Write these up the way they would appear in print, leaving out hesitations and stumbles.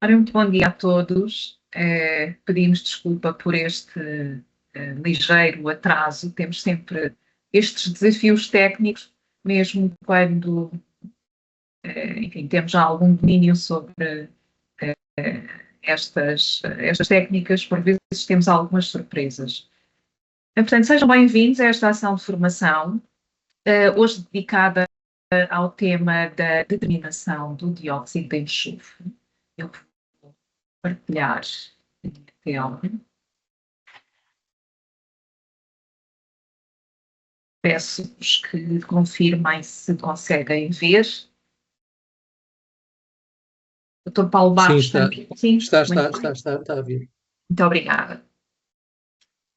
Ora, muito bom dia a todos. Pedimos desculpa por este ligeiro atraso. Temos sempre estes desafios técnicos, mesmo quando, enfim, temos já algum domínio sobre estas técnicas, por vezes temos algumas surpresas. Portanto, sejam bem-vindos a esta ação de formação, hoje dedicada ao tema da determinação do dióxido de enxofre. Eu vou partilhar a minha tela. Peço-vos que confirmem se conseguem ver. Dr. Paulo Barros, sim, está a vir. Muito obrigada.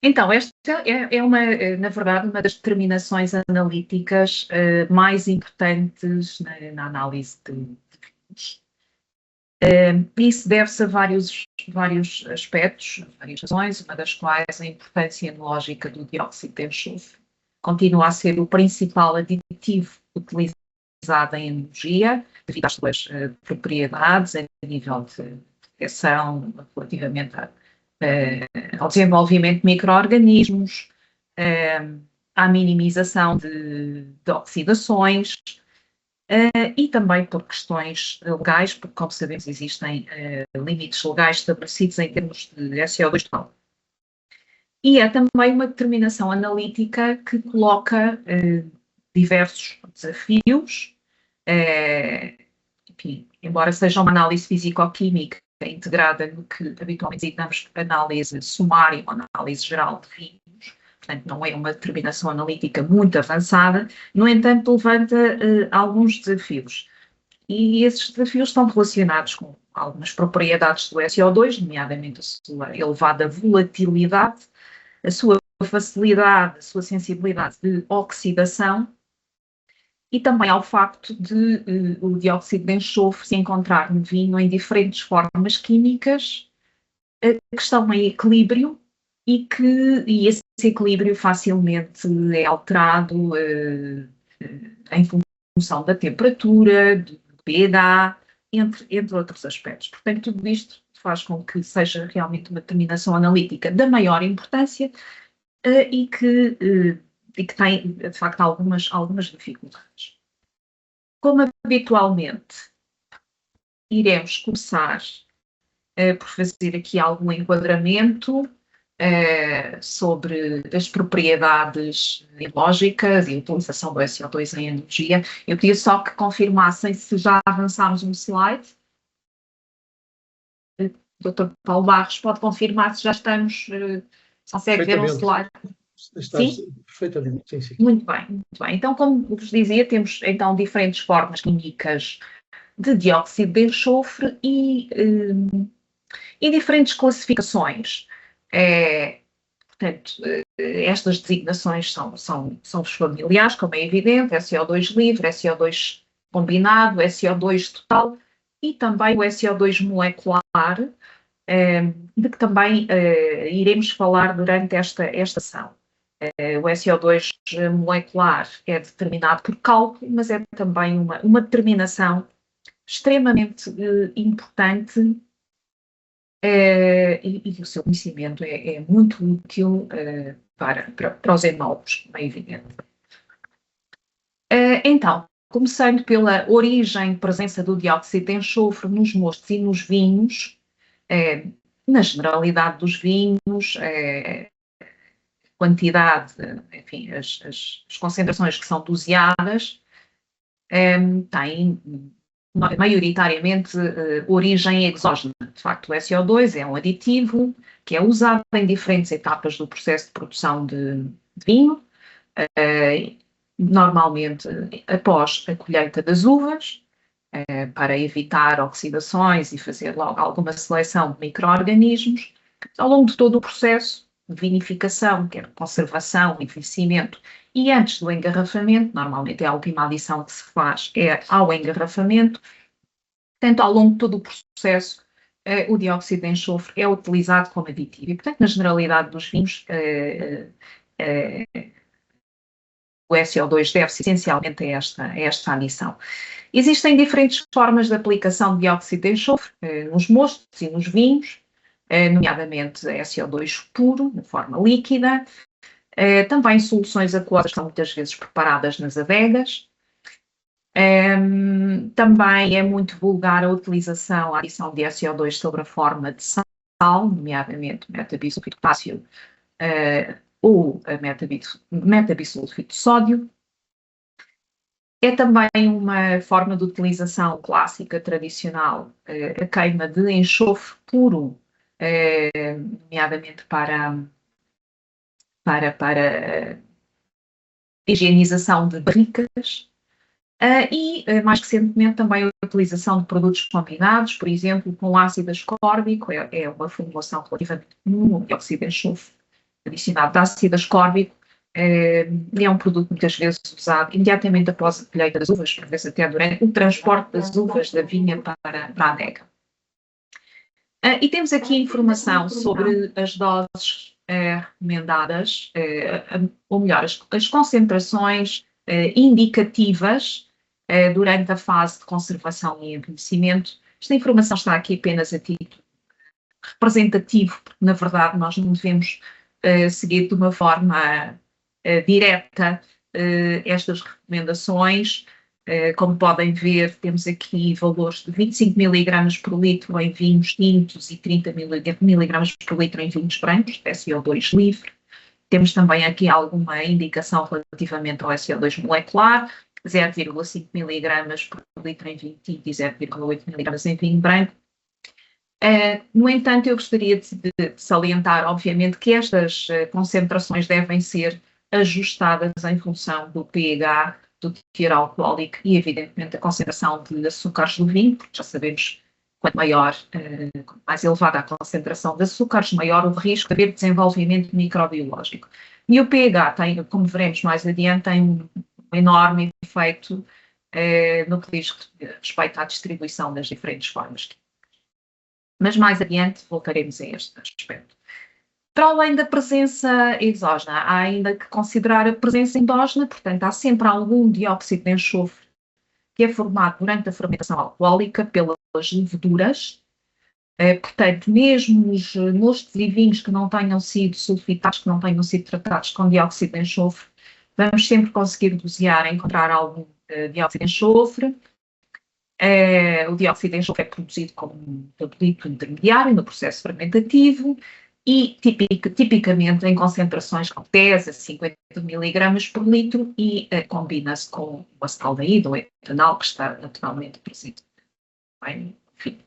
Então, esta é na verdade, uma das determinações analíticas mais importantes na análise de vinhos. Isso deve-se a vários aspectos, várias razões, uma das quais a importância enológica do dióxido de enxofre. Continua a ser o principal aditivo utilizado em enologia, devido às suas propriedades a nível de proteção relativamente ao desenvolvimento de micro-organismos, à minimização de oxidações, e também por questões legais, porque, como sabemos, existem limites legais estabelecidos em termos de SO2 total. E é também uma determinação analítica que coloca diversos desafios, enfim, embora seja uma análise físico-química integrada no que habitualmente designamos análise sumária ou análise geral de vinhos, portanto não é uma determinação analítica muito avançada, no entanto levanta alguns desafios. E esses desafios estão relacionados com algumas propriedades do SO2, nomeadamente a sua elevada volatilidade, a sua facilidade, a sua sensibilidade de oxidação, e também ao facto de o dióxido de enxofre se encontrar no vinho em diferentes formas químicas que estão em equilíbrio e esse equilíbrio facilmente é alterado em função da temperatura, do pH, entre outros aspectos. Portanto, tudo isto faz com que seja realmente uma determinação analítica da maior importância e que tem, de facto, algumas dificuldades. Como habitualmente, iremos começar por fazer aqui algum enquadramento sobre as propriedades biológicas e a utilização do SO2 em energia. Eu queria só que confirmassem se já avançámos um slide. Dr. Paulo Barros, pode confirmar se já estamos, consegue ver um slide? Estás perfeitamente, sim. Muito bem. Então, como vos dizia, temos então diferentes formas químicas de dióxido de enxofre e diferentes classificações. Portanto, estas designações são os familiares, como é evidente, SO2 livre, SO2 combinado, SO2 total e também o SO2 molecular, de que também iremos falar durante esta sessão. O SO2 molecular é determinado por cálculo, mas é também uma determinação extremamente importante e o seu conhecimento é muito útil para os enólogos, como é evidente. Então, começando pela origem e presença do dióxido de enxofre nos mostos e nos vinhos, na generalidade dos vinhos, quantidade, enfim, as concentrações que são doseadas têm maioritariamente origem exógena. De facto, o SO2 é um aditivo que é usado em diferentes etapas do processo de produção de vinho, normalmente após a colheita das uvas, para evitar oxidações e fazer logo alguma seleção de micro-organismos. Ao longo de todo o processo de vinificação, quer conservação, envelhecimento, e antes do engarrafamento, normalmente é a última adição que se faz, é ao engarrafamento. Portanto, ao longo de todo o processo, o dióxido de enxofre é utilizado como aditivo. E, portanto, na generalidade dos vinhos, o SO2 deve-se essencialmente a esta adição. Existem diferentes formas de aplicação de dióxido de enxofre nos mostos e nos vinhos, nomeadamente SO2 puro, na forma líquida, também soluções aquosas que são muitas vezes preparadas nas adegas. Também é muito vulgar a utilização, a adição de SO2 sobre a forma de sal, nomeadamente metabisulfito de potássio ou metabisulfito de sódio. É também uma forma de utilização clássica, tradicional, a queima de enxofre puro, nomeadamente para higienização de barricas. E, mais recentemente, também a utilização de produtos combinados, por exemplo, com ácido ascórbico, é uma formulação relativamente comum, o dióxido de enxofre adicionado de ácido ascórbico, é um produto muitas vezes usado imediatamente após a colheita das uvas, por vezes até durante o transporte das uvas da vinha para a adega. E temos aqui informação sobre as doses recomendadas, ou melhor, as concentrações indicativas durante a fase de conservação e envelhecimento. Esta informação está aqui apenas a título representativo, porque na verdade nós não devemos seguir de uma forma direta estas recomendações. Como podem ver, temos aqui valores de 25 mg por litro em vinhos tintos e 30 mg por litro em vinhos brancos, SO2 livre. Temos também aqui alguma indicação relativamente ao SO2 molecular, 0,5 mg por litro em vinho tinto e 0,8 mg em vinho branco. No entanto, eu gostaria de salientar, obviamente, que estas concentrações devem ser ajustadas em função do pH, do teor alcoólico e, evidentemente, da concentração de açúcares do vinho, porque já sabemos que quanto mais elevada a concentração de açúcares, maior o risco de haver desenvolvimento microbiológico. E o pH tem, como veremos mais adiante, tem um enorme efeito no que diz respeito à distribuição das diferentes formas. Mas mais adiante voltaremos a este aspecto. Para além da presença exógena, há ainda que considerar a presença endógena, portanto, há sempre algum dióxido de enxofre que é formado durante a fermentação alcoólica pelas leveduras. Portanto, mesmo os mostos e vinhos que não tenham sido sulfitados, que não tenham sido tratados com dióxido de enxofre, vamos sempre conseguir dosear, encontrar algum dióxido de enxofre. O dióxido de enxofre é produzido como um metabolito intermediário no processo fermentativo e tipicamente em concentrações com 10 a 50 mg por litro e combina-se com o acetaldeído ou etanol que está naturalmente presente. Bem, enfim.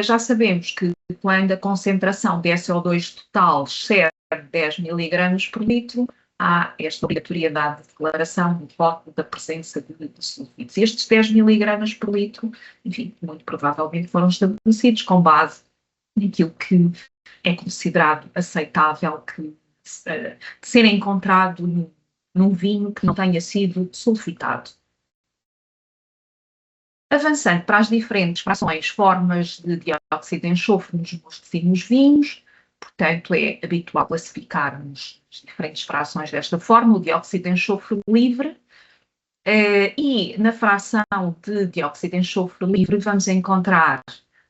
Já sabemos que quando a concentração de SO2 total excede 10 mg por litro, há esta obrigatoriedade de declaração de voto da presença de sulfitos. Estes 10 mg por litro, enfim, muito provavelmente foram estabelecidos com base naquilo que é considerado aceitável de ser encontrado num vinho que não tenha sido sulfitado. Avançando para as diferentes frações, formas de dióxido de enxofre nos mostos e nos vinhos, portanto, é habitual classificarmos as diferentes frações desta forma, o dióxido de enxofre livre, e na fração de dióxido de enxofre livre vamos encontrar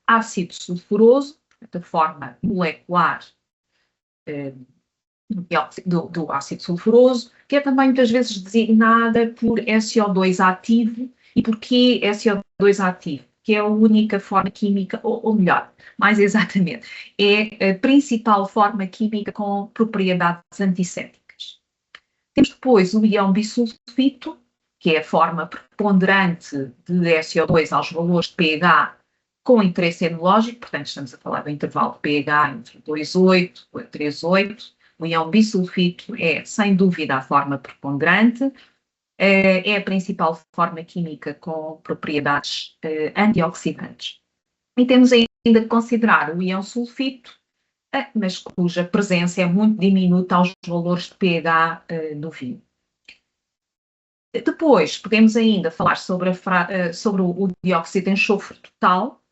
ácido sulfuroso, da forma molecular do ácido sulfuroso, que é também muitas vezes designada por SO2 ativo. E porquê SO2 ativo? Que é a única forma química, ou melhor, mais exatamente, é a principal forma química com propriedades antissépticas. Temos depois o íon bisulfito, que é a forma preponderante de SO2 aos valores de pH com interesse enológico, portanto estamos a falar do intervalo de pH entre 2,8 e 3,8. O íon bisulfito é, sem dúvida, a forma preponderante. É a principal forma química com propriedades antioxidantes. E temos ainda que considerar o íon sulfito, mas cuja presença é muito diminuta aos valores de pH do vinho. Depois, podemos ainda falar sobre o dióxido de enxofre total,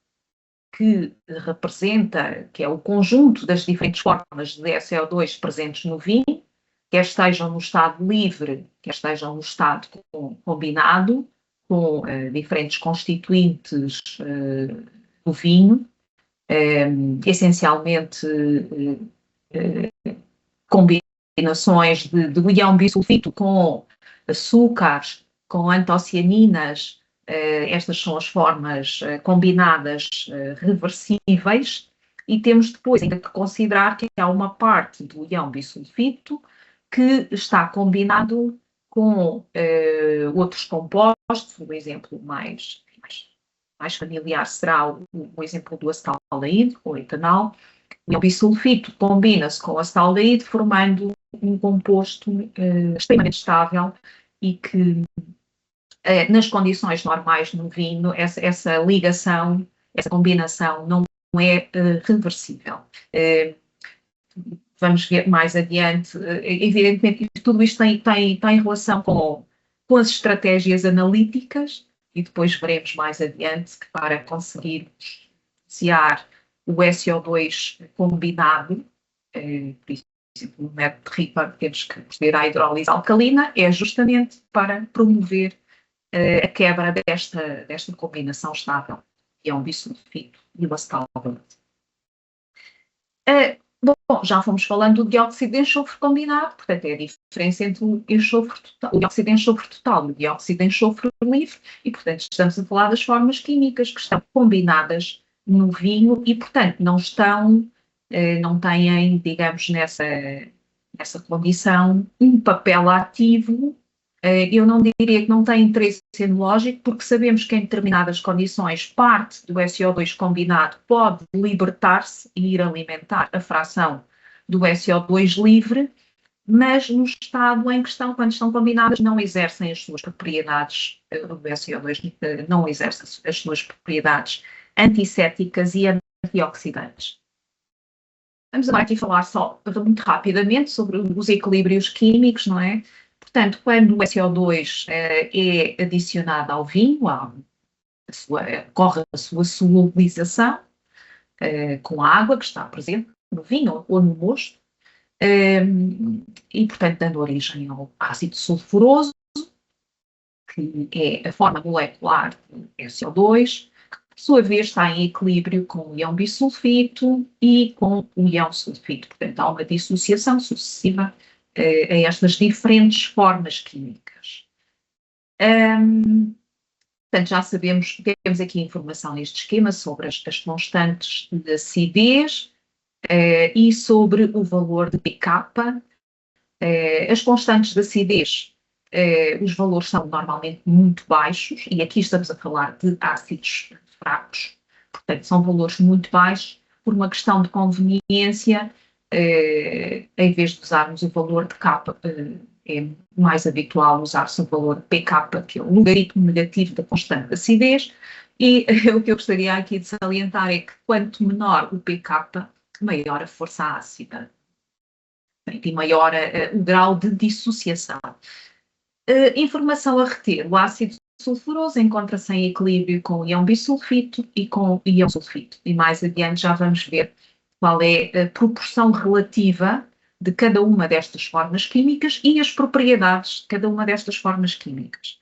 que representa, que é o conjunto das diferentes formas de SO2 presentes no vinho, quer estejam no estado livre, quer estejam no estado combinado, com diferentes constituintes do vinho, essencialmente combinações de ião bisulfito com açúcares, com antocianinas. Estas são as formas combinadas reversíveis, e temos depois ainda que considerar que há uma parte do ião bisulfito que está combinado com outros compostos. O exemplo mais familiar será o exemplo do acetaldeído, ou etanol. O ião bisulfito combina-se com o acetaldeído, formando um composto extremamente estável e que, nas condições normais no vinho, essa ligação, essa combinação não é reversível. Vamos ver mais adiante. Evidentemente, tudo isto tem relação com as estratégias analíticas, e depois veremos mais adiante que para conseguir associar o SO2 combinado, por exemplo, no método de Ripper, temos que proceder à hidrólise alcalina, é justamente para promover a quebra desta combinação estável, que é um bisulfito e o acetaldeído. Bom, já fomos falando do dióxido de enxofre combinado, portanto, é a diferença entre o dióxido de enxofre total e o dióxido de enxofre livre, e, portanto, estamos a falar das formas químicas que estão combinadas no vinho e, portanto, não têm, digamos, nessa condição, um papel ativo. Eu não diria que não tem interesse enológico, porque sabemos que em determinadas condições parte do SO2 combinado pode libertar-se e ir alimentar a fração do SO2 livre, mas no estado em questão, quando estão combinadas, não exercem as suas propriedades, o SO2 não exerce as suas propriedades antissépticas e antioxidantes. Vamos agora aqui falar só muito rapidamente sobre os equilíbrios químicos, não é? Portanto, quando o SO2 é adicionado ao vinho, ocorre a sua solubilização com a água que está presente no vinho ou no mosto, e, portanto, dando origem ao ácido sulfuroso, que é a forma molecular do SO2, que, por sua vez, está em equilíbrio com o íon bisulfito e com o íon sulfito. Portanto, há uma dissociação sucessiva a estas diferentes formas químicas. Portanto, já sabemos, temos aqui informação neste esquema sobre as constantes de acidez e sobre o valor de pK. As constantes de acidez, os valores são normalmente muito baixos, e aqui estamos a falar de ácidos fracos, portanto, são valores muito baixos por uma questão de conveniência. Em vez de usarmos o valor de K, é mais habitual usar-se o valor de pK, que é o logaritmo negativo da constante de acidez, e o que eu gostaria aqui de salientar é que quanto menor o pK, maior a força ácida e maior o grau de dissociação. Informação a reter: o ácido sulfuroso encontra-se em equilíbrio com o íon bisulfito e com o íon sulfito, e mais adiante já vamos ver qual é a proporção relativa de cada uma destas formas químicas e as propriedades de cada uma destas formas químicas.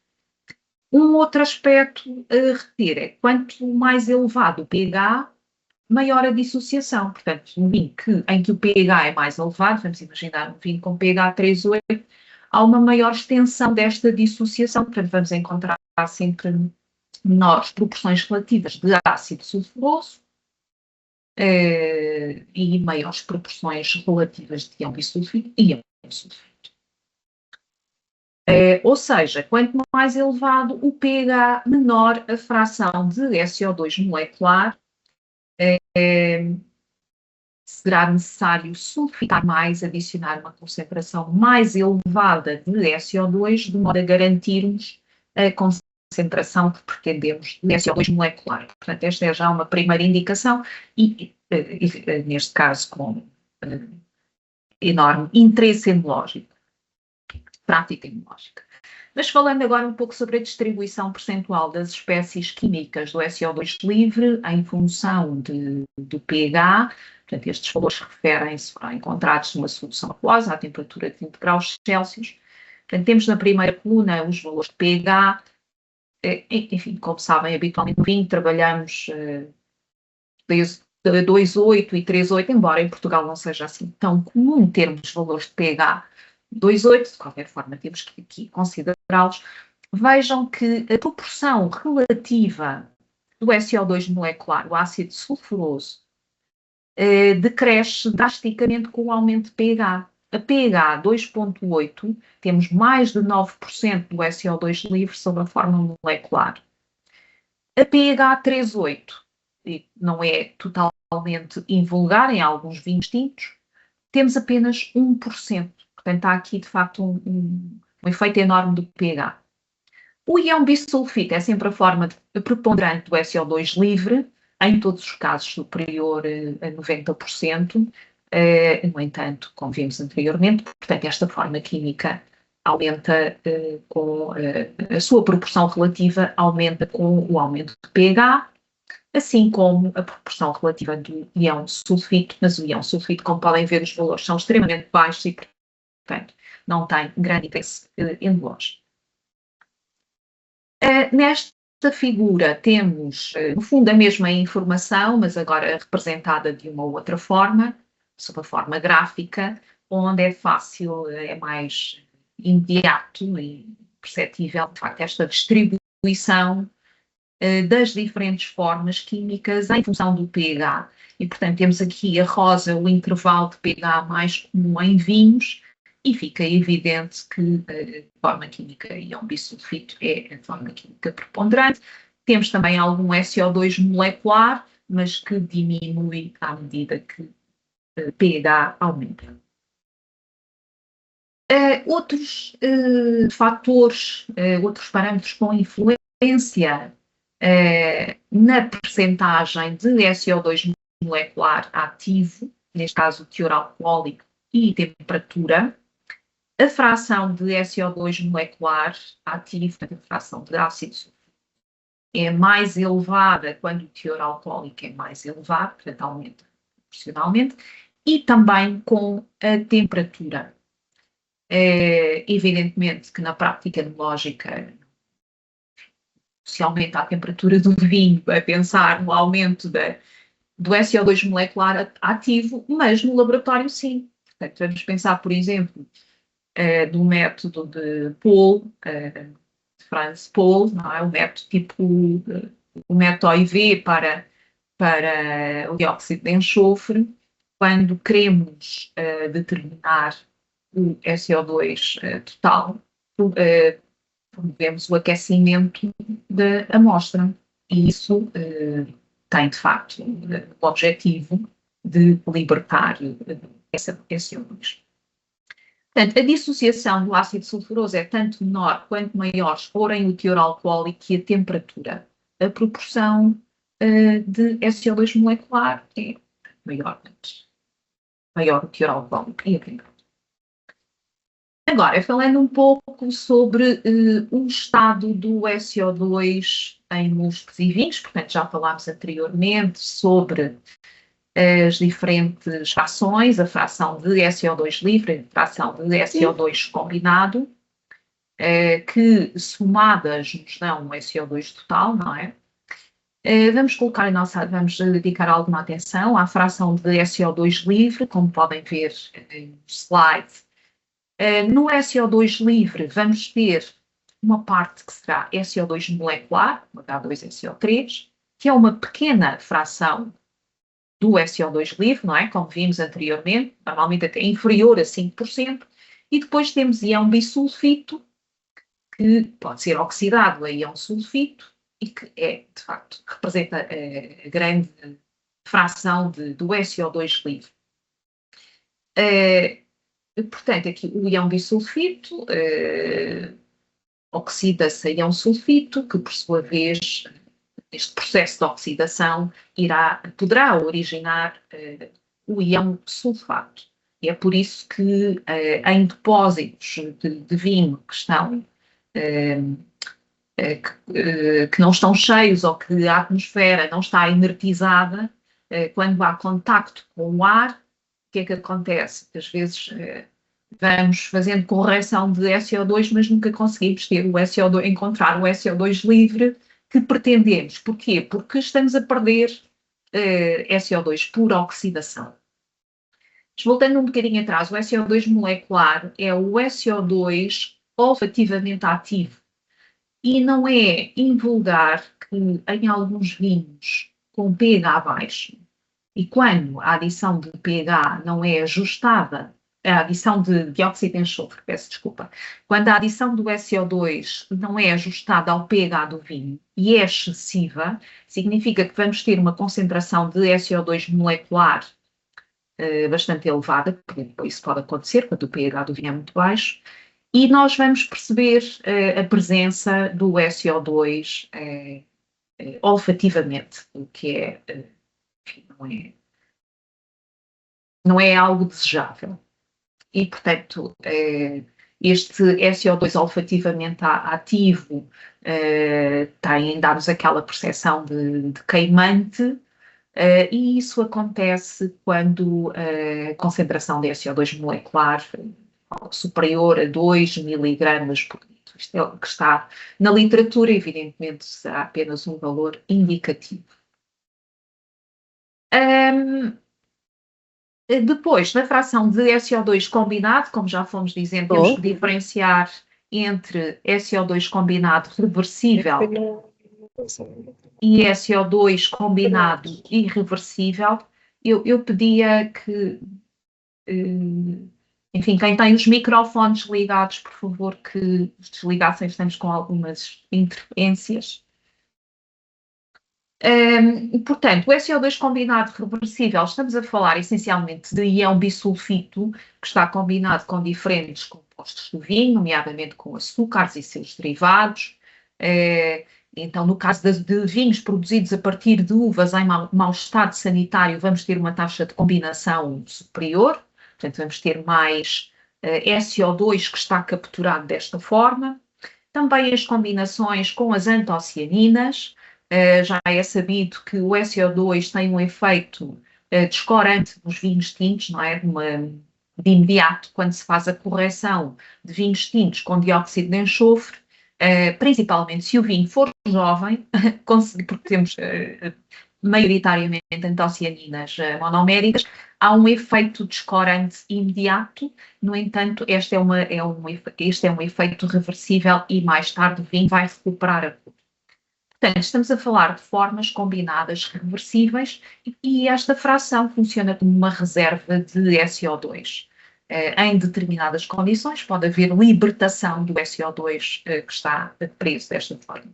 Um outro aspecto a reter é: quanto mais elevado o pH, maior a dissociação. Portanto, um vinho em que o pH é mais elevado, vamos imaginar um vinho com pH 3,8, há uma maior extensão desta dissociação. Portanto, vamos encontrar sempre menores proporções relativas de ácido sulfuroso e maiores proporções relativas de íon bisulfito e íon sulfito. Ou seja, quanto mais elevado o pH, menor a fração de SO2 molecular, será necessário sulfitar mais, adicionar uma concentração mais elevada de SO2, de modo a garantirmos a concentração que pretendemos de SO2 molecular. Portanto, esta é já uma primeira indicação e neste caso, com enorme interesse enológico, prática enológica. Mas falando agora um pouco sobre a distribuição percentual das espécies químicas do SO2 livre em função do pH, portanto, estes valores referem-se a encontrados numa solução aquosa à temperatura de 20 graus Celsius. Portanto, temos na primeira coluna os valores de pH, enfim, como sabem, habitualmente no vinho trabalhamos 2,8 e 3,8, embora em Portugal não seja assim tão comum termos valores de pH 2,8, de qualquer forma temos que aqui considerá-los. Vejam que a proporção relativa do SO2 molecular, o ácido sulfuroso, decresce drasticamente com o aumento de pH. A pH 2,8, temos mais de 9% do SO2 livre sob a forma molecular. A pH 3,8, não é totalmente invulgar em alguns vinhos tintos, temos apenas 1%. Portanto, está aqui, de facto, um efeito enorme do pH. O ião bisulfito é sempre a forma preponderante do SO2 livre, em todos os casos superior a 90%. No entanto, como vimos anteriormente, portanto, esta forma química aumenta com a sua proporção relativa, aumenta com o aumento de pH, assim como a proporção relativa do ião sulfito, mas o ião sulfito, como podem ver, os valores são extremamente baixos e, portanto, não tem grande interesse endológico. Nesta figura temos, no fundo, a mesma informação, mas agora representada de uma outra forma, sob a forma gráfica, onde é fácil, é mais imediato e perceptível, de facto, esta distribuição das diferentes formas químicas em função do pH. E, portanto, temos aqui a rosa, o intervalo de pH mais comum em vinhos, e fica evidente que a forma química ião bisulfito é a forma química preponderante. Temos também algum SO2 molecular, mas que diminui à medida que o pH aumenta. Outros fatores, outros parâmetros com influência na percentagem de SO2 molecular ativo, neste caso o teor alcoólico e temperatura, a fração de SO2 molecular ativo, a fração de ácido sulfúrico, é mais elevada quando o teor alcoólico é mais elevado, portanto aumenta proporcionalmente, e também com a temperatura. Evidentemente que na prática enológica se aumenta a temperatura do vinho, a pensar no aumento do SO2 molecular ativo, mas no laboratório sim. Portanto, vamos pensar, por exemplo, do método de Paul, de Franz Paul, não é? O método tipo, o método OIV para o dióxido de enxofre, quando queremos determinar o SO2 total, promovemos o aquecimento da amostra. E isso tem, de facto, o objetivo de libertar esse SO2. Portanto, a dissociação do ácido sulfuroso é tanto menor quanto maiores forem o teor alcoólico e a temperatura. A proporção de SO2 molecular é maior o teor alcoólico e a temperatura. Agora, falando um pouco sobre o estado do SO2 em múltiplos e vinhos, portanto, já falámos anteriormente sobre as diferentes frações, a fração de SO2 livre, a fração de SO2 combinado, que somadas nos dão um SO2 total, não é? Vamos dedicar alguma atenção à fração de SO2 livre, como podem ver no slide. No SO2 livre vamos ter uma parte que será SO2 molecular, H2SO3, que é uma pequena fração do SO2 livre, não é? Como vimos anteriormente, normalmente até inferior a 5%, e depois temos ião bisulfito, que pode ser oxidado a ião sulfito, e que de facto, representa a grande fração do SO2 livre. Portanto, aqui o ião bisulfito oxida-se a ião sulfito, que por sua vez, este processo de oxidação poderá originar o ião sulfato. E é por isso que em depósitos de vinho que estão que não estão cheios ou que a atmosfera não está inertizada, quando há contacto com o ar, o que é que acontece? Às vezes vamos fazendo correção de SO2, mas nunca conseguimos ter o SO2, encontrar o SO2 livre que pretendemos. Porquê? Porque estamos a perder SO2 por oxidação. Mas voltando um bocadinho atrás, o SO2 molecular é o SO2 olfativamente ativo. E não é invulgar que em alguns vinhos com pH baixo, e quando a adição de pH não é ajustada, a adição de dióxido de enxofre, peço desculpa, quando a adição do SO2 não é ajustada ao pH do vinho e é excessiva, significa que vamos ter uma concentração de SO2 molecular bastante elevada, porque isso pode acontecer quando o pH do vinho é muito baixo, e nós vamos perceber a presença do SO2 olfativamente, o que é, enfim, não é algo desejável. E, portanto, este SO2 olfativamente ativo tem dar-nos aquela percepção de queimante, e isso acontece quando a concentração de SO2 molecular superior a 2 miligramas por litro. Isto é o que está na literatura, evidentemente será apenas um valor indicativo. Depois, na fração de SO2 combinado, como já fomos dizendo, temos que diferenciar entre SO2 combinado reversível e SO2 combinado irreversível. Eu pedia que, enfim, quem tem os microfones ligados, por favor, que os desligassem, estamos com algumas interferências. Portanto, o SO2 combinado reversível, estamos a falar essencialmente de íon bisulfito, que está combinado com diferentes compostos do vinho, nomeadamente com açúcares e seus derivados. Então, no caso de vinhos produzidos a partir de uvas em mau estado sanitário, vamos ter uma taxa de combinação superior, portanto, vamos ter mais SO2 que está capturado desta forma. Também as combinações com as antocianinas. Já é sabido que o SO2 tem um efeito descorante nos vinhos tintos, não é? De imediato, quando se faz a correção de vinhos tintos com dióxido de enxofre, principalmente se o vinho for jovem, porque temos maioritariamente antocianinas monoméricas, há um efeito descorante imediato. No entanto, este é um efeito reversível e mais tarde o vinho vai recuperar a cor. Portanto, estamos a falar de formas combinadas reversíveis e esta fração funciona como uma reserva de SO2. Em determinadas condições pode haver libertação do SO2 que está preso desta forma.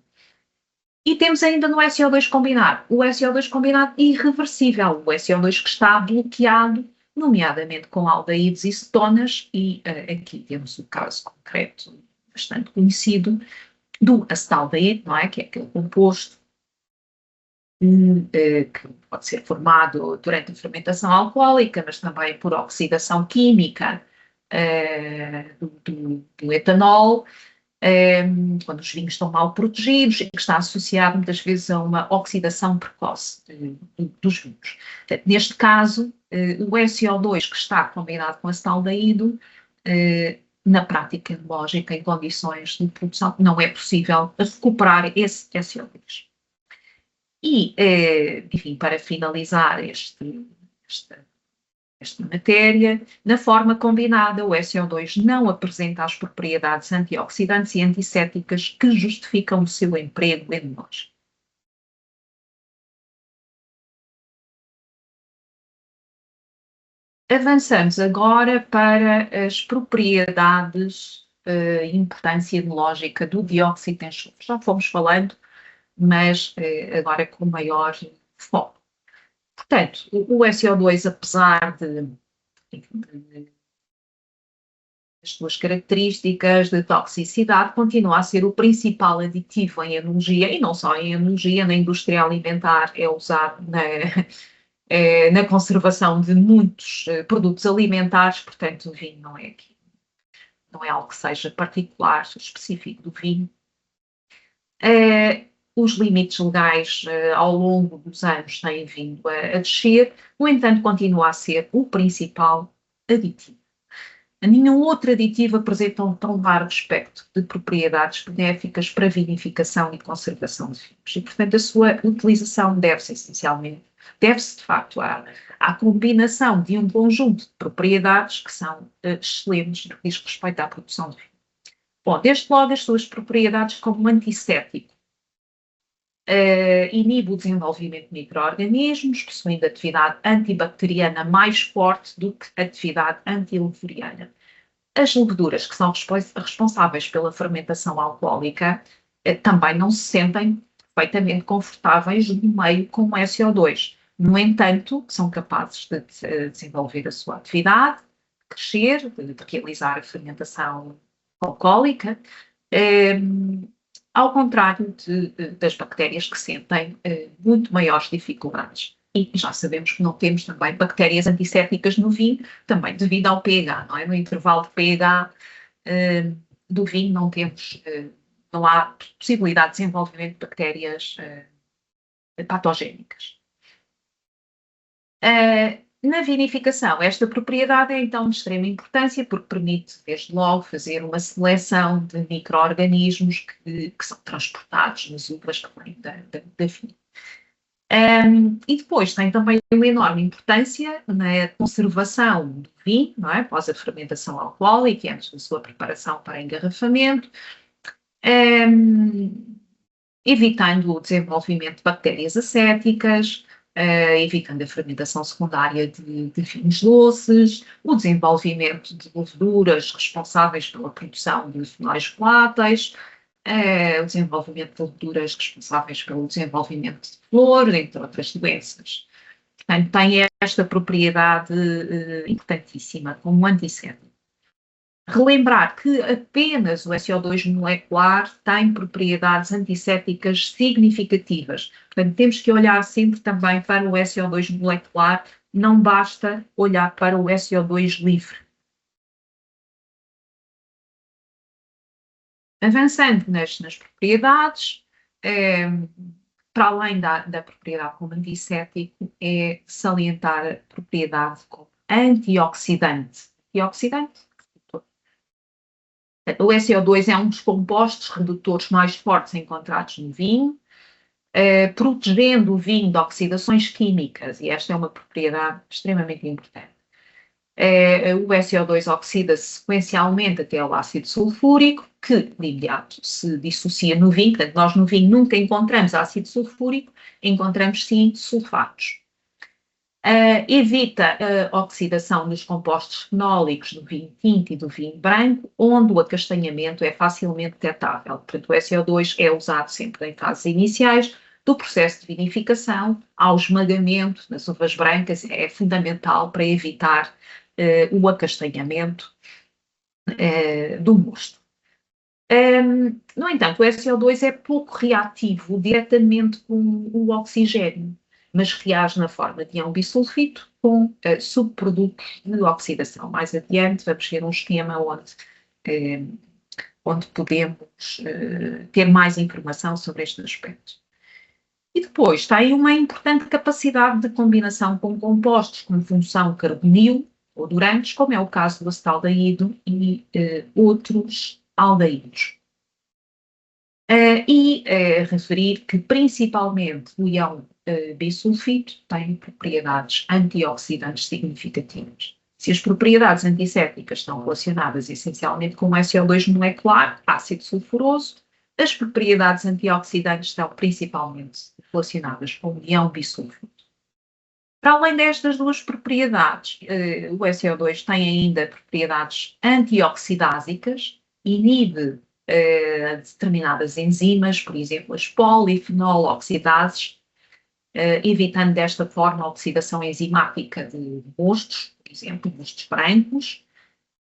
E temos ainda no SO2 combinado, o SO2 combinado irreversível, o SO2 que está bloqueado, nomeadamente com aldeídos e cetonas, e aqui temos o caso concreto bastante conhecido, do acetaldeído, não é? Que é aquele composto que pode ser formado durante a fermentação alcoólica, mas também por oxidação química do etanol, quando os vinhos estão mal protegidos, e que está associado muitas vezes a uma oxidação precoce dos vinhos. Neste caso, o SO2 que está combinado com acetaldeído, na prática enológica, em condições de produção, não é possível recuperar esse SO2. E, enfim, para finalizar esta matéria, na forma combinada, o SO2 não apresenta as propriedades antioxidantes e antissépticas que justificam o seu emprego enológico. Avançamos agora para as propriedades e importância enológica do dióxido de enxofre. Já fomos falando, mas agora com maior foco. Portanto, o SO2, apesar das suas características de toxicidade, continua a ser o principal aditivo em enologia, e não só em enologia, na indústria alimentar é usado na conservação de muitos produtos alimentares, portanto o vinho não é algo que seja particular, específico do vinho. Os limites legais ao longo dos anos têm vindo a descer, no entanto continua a ser o principal aditivo. Nenhum outro aditivo apresenta um tão largo espectro de propriedades benéficas para vinificação e conservação de vinhos. E, portanto, a sua utilização deve-se de facto, à combinação de um conjunto de propriedades que são excelentes no que diz respeito à produção de vinho. Bom, desde logo as suas propriedades como antisséptico. Inibe o desenvolvimento de micro-organismos, possuindo atividade antibacteriana mais forte do que atividade antilevuriana. As leveduras que são responsáveis pela fermentação alcoólica também não se sentem perfeitamente confortáveis no meio com o SO2. No entanto, são capazes de desenvolver a sua atividade, de crescer, de realizar a fermentação alcoólica, ao contrário das bactérias que sentem muito maiores dificuldades. E já sabemos que não temos também bactérias antissépticas no vinho, também devido ao pH, não é? No intervalo de pH do vinho não há possibilidade de desenvolvimento de bactérias patogénicas. Na vinificação, esta propriedade é então de extrema importância porque permite, desde logo, fazer uma seleção de micro-organismos que são transportados nas uvas que vêm da vinha. E depois tem também uma enorme importância na conservação do vinho, não é? Após a fermentação alcoólica e antes da sua preparação para engarrafamento, evitando o desenvolvimento de bactérias acéticas, evitando a fermentação secundária de vinhos doces, o desenvolvimento de leveduras responsáveis pela produção de fenóis voláteis, o desenvolvimento de leveduras responsáveis pelo desenvolvimento de flor, entre outras doenças. Portanto, tem esta propriedade importantíssima como antisséptico. Relembrar que apenas o SO2 molecular tem propriedades antissépticas significativas. Portanto, temos que olhar sempre também para o SO2 molecular, não basta olhar para o SO2 livre. Avançando nas propriedades, para além da propriedade como antisséptico, é salientar a propriedade como antioxidante. Antioxidante? O SO2 é um dos compostos redutores mais fortes encontrados no vinho, protegendo o vinho de oxidações químicas, e esta é uma propriedade extremamente importante. O SO2 oxida-se sequencialmente até ao ácido sulfúrico, que de imediato se dissocia no vinho. Portanto, nós no vinho nunca encontramos ácido sulfúrico, encontramos sim sulfatos. Evita a oxidação dos compostos fenólicos do vinho tinto e do vinho branco, onde o acastanhamento é facilmente detectável. Portanto, o SO2 é usado sempre em fases iniciais do processo de vinificação, ao esmagamento nas uvas brancas, é fundamental para evitar o acastanhamento do mosto. No entanto, o SO2 é pouco reativo diretamente com o oxigênio, mas reage na forma de ião bisulfito com subprodutos de oxidação. Mais adiante vamos ter um esquema onde podemos ter mais informação sobre este aspecto. E depois tem uma importante capacidade de combinação com compostos com função carbonil ou durantes, como é o caso do acetaldeído e outros aldeídos. Referir que principalmente o ião bisulfito tem propriedades antioxidantes significativas. Se as propriedades antissépticas estão relacionadas essencialmente com o SO2 molecular, ácido sulfuroso, as propriedades antioxidantes estão principalmente relacionadas com o ião bisulfito. Para além destas duas propriedades, o SO2 tem ainda propriedades antioxidásicas, inibe determinadas enzimas, por exemplo, as polifenol-oxidases, evitando desta forma a oxidação enzimática de mostos, por exemplo, mostos brancos.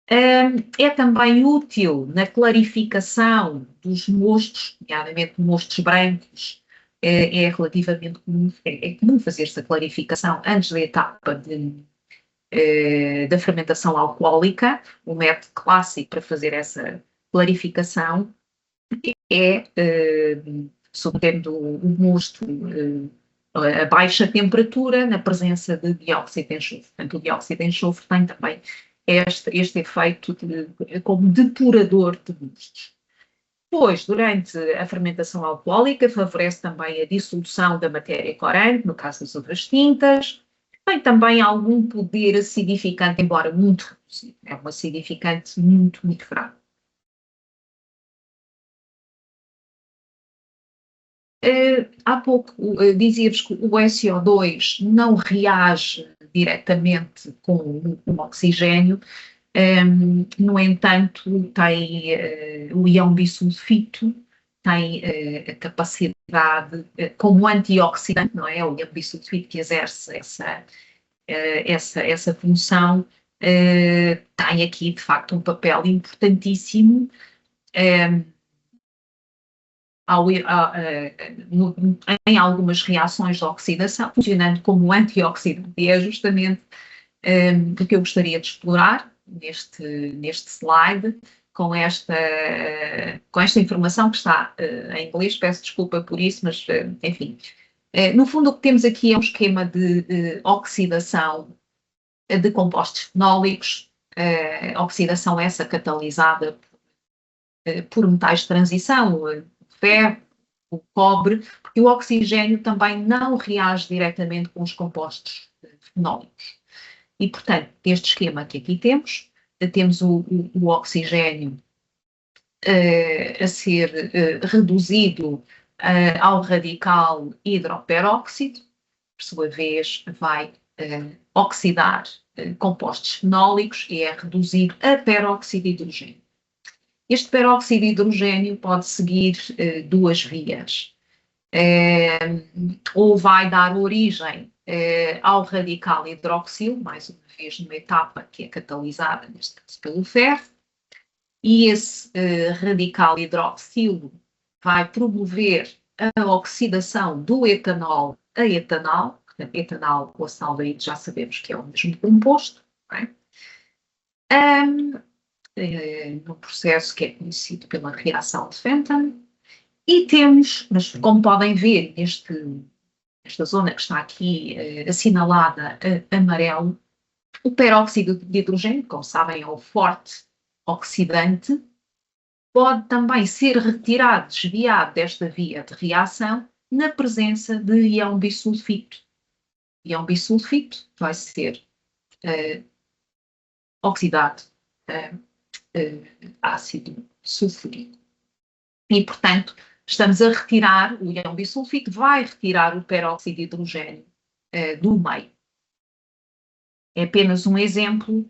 É também útil na clarificação dos mostos, nomeadamente mostos brancos. É relativamente comum, é comum fazer-se a clarificação antes da etapa da fermentação alcoólica. O método clássico para fazer essa clarificação é submetendo o mosto a baixa temperatura na presença de dióxido de enxofre. Portanto, o dióxido de enxofre tem também este efeito como depurador de mustos. Depois, durante a fermentação alcoólica, favorece também a dissolução da matéria corante, no caso das outras tintas. Tem também algum poder acidificante, embora muito reduzido. É um acidificante muito, muito fraco. Há pouco dizia-vos que o SO2 não reage diretamente com o oxigênio, no entanto, tem o íon bisulfito, tem a capacidade, como antioxidante, não é? O íon bisulfito que exerce essa função, tem aqui, de facto, um papel importantíssimo. Em algumas reações de oxidação, funcionando como antioxidante. E é justamente o que eu gostaria de explorar neste slide, com esta informação que está em inglês. Peço desculpa por isso, mas enfim. No fundo, o que temos aqui é um esquema de oxidação de compostos fenólicos, oxidação essa catalisada por metais de transição, o ferro, o cobre, porque o oxigênio também não reage diretamente com os compostos fenólicos. E, portanto, este esquema que aqui temos o oxigênio a ser reduzido ao radical hidroperóxido, por sua vez vai oxidar compostos fenólicos e é reduzido a peróxido de hidrogênio. Este peróxido de hidrogênio pode seguir duas vias. Ou vai dar origem ao radical hidroxilo, mais uma vez numa etapa que é catalisada, neste caso pelo ferro, e esse radical hidroxilo vai promover a oxidação do etanol a etanol. Portanto, etanol ou açaldeído já sabemos que é o mesmo composto, não é? No processo que é conhecido pela reação de Fenton. E temos, mas como podem ver, esta zona que está aqui assinalada amarelo, o peróxido de hidrogênio, como sabem, é o forte oxidante, pode também ser retirado, desviado desta via de reação na presença de íon bisulfito. Íon bisulfito vai ser oxidado ácido sulfúrico. E, portanto, estamos a retirar, o íon bisulfito vai retirar o peróxido de hidrogênio do meio. É apenas um exemplo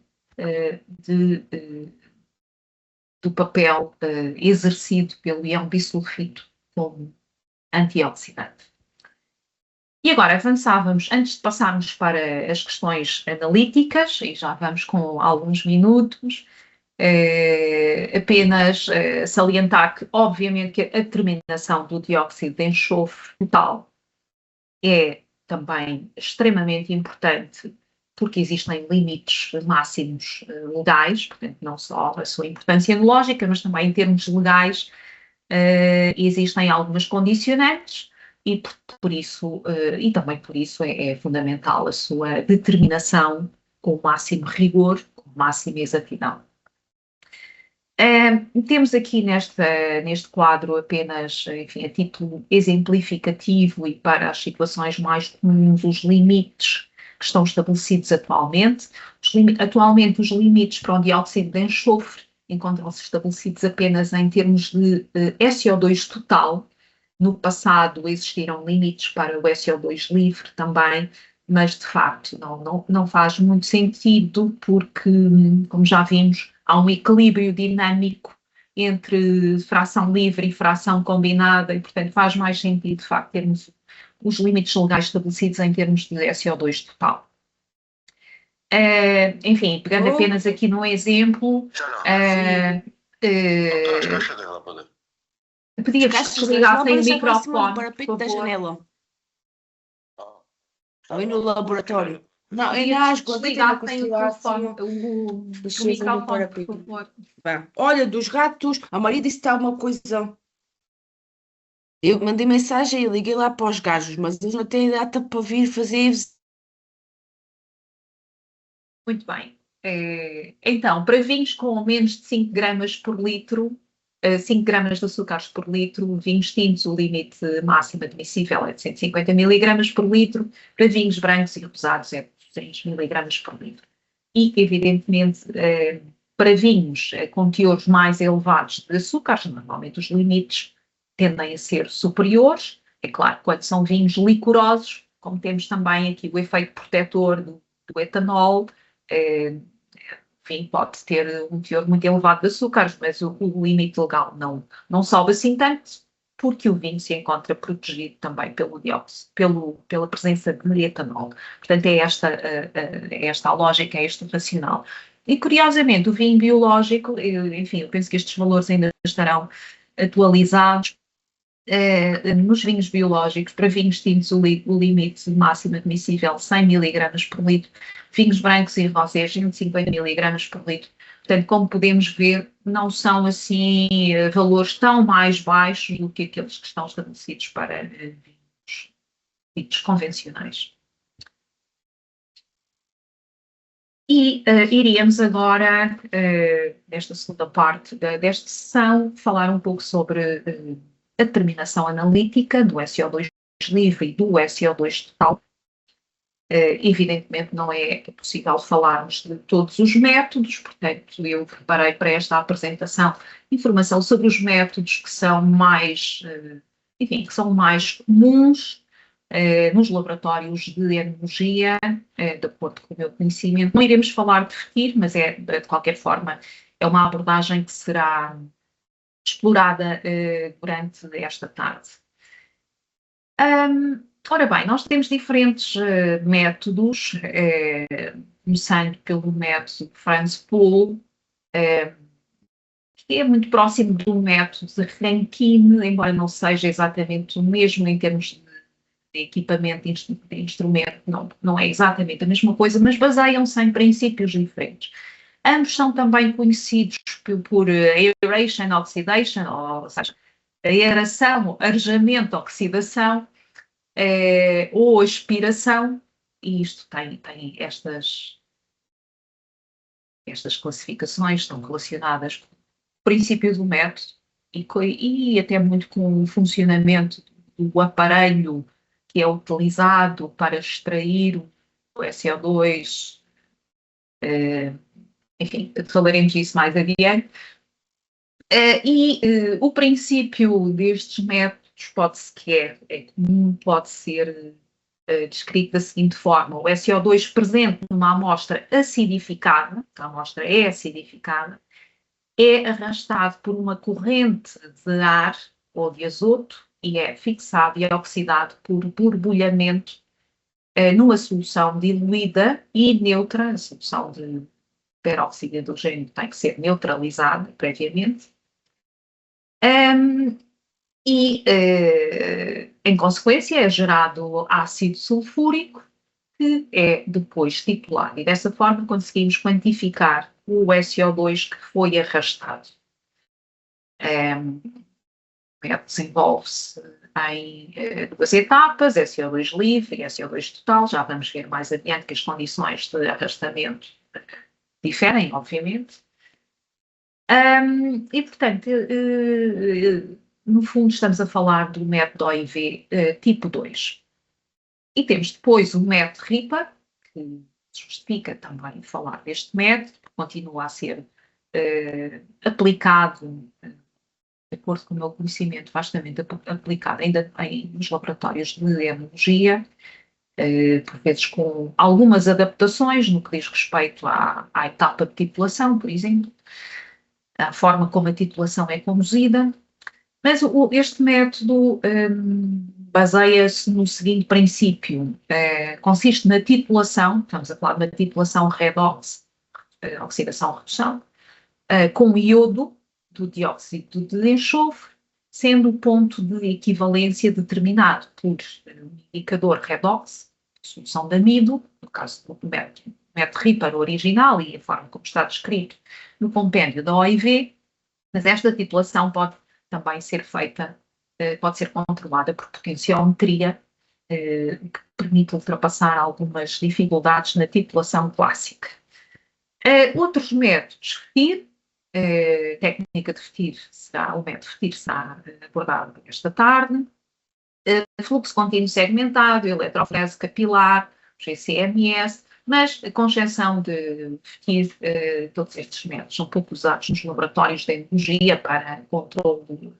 do papel exercido pelo íon bisulfito como antioxidante. E agora avançávamos, antes de passarmos para as questões analíticas, e já vamos com alguns minutos, apenas salientar que, obviamente, que a determinação do dióxido de enxofre total é também extremamente importante, porque existem limites máximos legais, portanto, não só a sua importância enológica, mas também em termos legais existem algumas condicionantes e por isso, e também por isso é fundamental a sua determinação com o máximo rigor, com máxima exatidão. Temos aqui neste quadro apenas, enfim, a título exemplificativo e para as situações mais comuns, os limites que estão estabelecidos atualmente. Atualmente, os limites para o dióxido de enxofre encontram-se estabelecidos apenas em termos de SO2 total. No passado existiram limites para o SO2 livre também, mas de facto não faz muito sentido porque, como já vimos, há um equilíbrio dinâmico entre fração livre e fração combinada e, portanto, faz mais sentido, de facto, termos os limites legais estabelecidos em termos de SO2 total. Enfim, pegando apenas aqui num exemplo, pedia que desligassem o microfone, por favor. Ali no laboratório. Não, é na asco, desligassem o microfone, por favor. Olha, dos gatos, a Maria disse que está uma coisa. Eu mandei mensagem e liguei lá para os gajos, mas eles não têm data para vir fazer. Muito bem. Então, para vinhos com menos de 5 gramas por litro, 5 gramas de açúcares por litro, vinhos tintos, o limite máximo admissível é de 150 miligramas por litro, para vinhos brancos e reposados é de 200 miligramas por litro. E, evidentemente, para vinhos com teores mais elevados de açúcares, normalmente os limites tendem a ser superiores. É claro, quando são vinhos licorosos, como temos também aqui o efeito protetor do etanol, enfim, pode ter um teor muito elevado de açúcares, mas o limite legal não sobe assim tanto, porque o vinho se encontra protegido também pelo dióxido, pela presença de etanol. Portanto, é esta a lógica, é este o racional. E, curiosamente, o vinho biológico, enfim, eu penso que estes valores ainda estarão atualizados. Nos vinhos biológicos, para vinhos tintos, o limite máximo admissível 100 miligramas por litro, vinhos brancos e rosés 150 miligramas por litro. Portanto, como podemos ver, não são assim valores tão mais baixos do que aqueles que estão estabelecidos para vinhos convencionais. E iríamos agora, nesta segunda parte desta sessão, falar um pouco sobre a determinação analítica do SO2 livre e do SO2 total. Evidentemente não é possível falarmos de todos os métodos, portanto eu preparei para esta apresentação informação sobre os métodos que são mais, enfim, que são mais comuns nos laboratórios de enologia, de acordo com o meu conhecimento. Não iremos falar de FETIR, mas de qualquer forma, é uma abordagem que será explorada durante esta tarde. Ora bem, nós temos diferentes métodos, começando pelo método Franz Pohl, que é muito próximo do método de Rankine, embora não seja exatamente o mesmo em termos de equipamento, de instrumento, não é exatamente a mesma coisa, mas baseiam-se em princípios diferentes. Ambos são também conhecidos por aeration, oxidation, ou seja, aeração, arejamento, oxidação, ou aspiração, e isto tem estas classificações, estão relacionadas com o princípio do método e até muito com o funcionamento do aparelho que é utilizado para extrair o SO2, enfim, falaremos disso mais adiante. O princípio destes métodos pode ser descrito da seguinte forma: o SO2 presente numa amostra acidificada, a amostra é acidificada, é arrastado por uma corrente de ar ou de azoto e é fixado e oxidado por borbulhamento numa solução diluída e neutra. A solução de peróxido de hidrogênio tem que ser neutralizada previamente. Em consequência, é gerado ácido sulfúrico, que é depois titulado, e dessa forma conseguimos quantificar o SO2 que foi arrastado. O método desenvolve-se em duas etapas, SO2 livre e SO2 total. Já vamos ver mais adiante que as condições de arrastamento diferem, obviamente. Portanto, no fundo estamos a falar do método OIV tipo 2. E temos depois o método RIPA, que justifica também falar deste método, que continua a ser aplicado, de acordo com o meu conhecimento, vastamente aplicado ainda nos laboratórios de enologia, por vezes com algumas adaptações no que diz respeito à etapa de titulação, por exemplo, a forma como a titulação é conduzida. Mas este método baseia-se no seguinte princípio: consiste na titulação, estamos a falar de uma titulação redox, oxidação-redução, com iodo do dióxido de enxofre, sendo o ponto de equivalência determinado por um indicador redox, solução de amido, no caso do método RIPAR original e a forma como está descrito no compêndio da OIV, mas esta titulação pode também ser feita, pode ser controlada por potenciometria, que permite ultrapassar algumas dificuldades na titulação clássica. Outros métodos, FTIR, técnica de FTIR o método FTIR será abordado esta tarde. Fluxo contínuo segmentado, eletroforese capilar, GCMS, mas com exceção de FTIR, todos estes métodos são pouco usados nos laboratórios de endologia para controle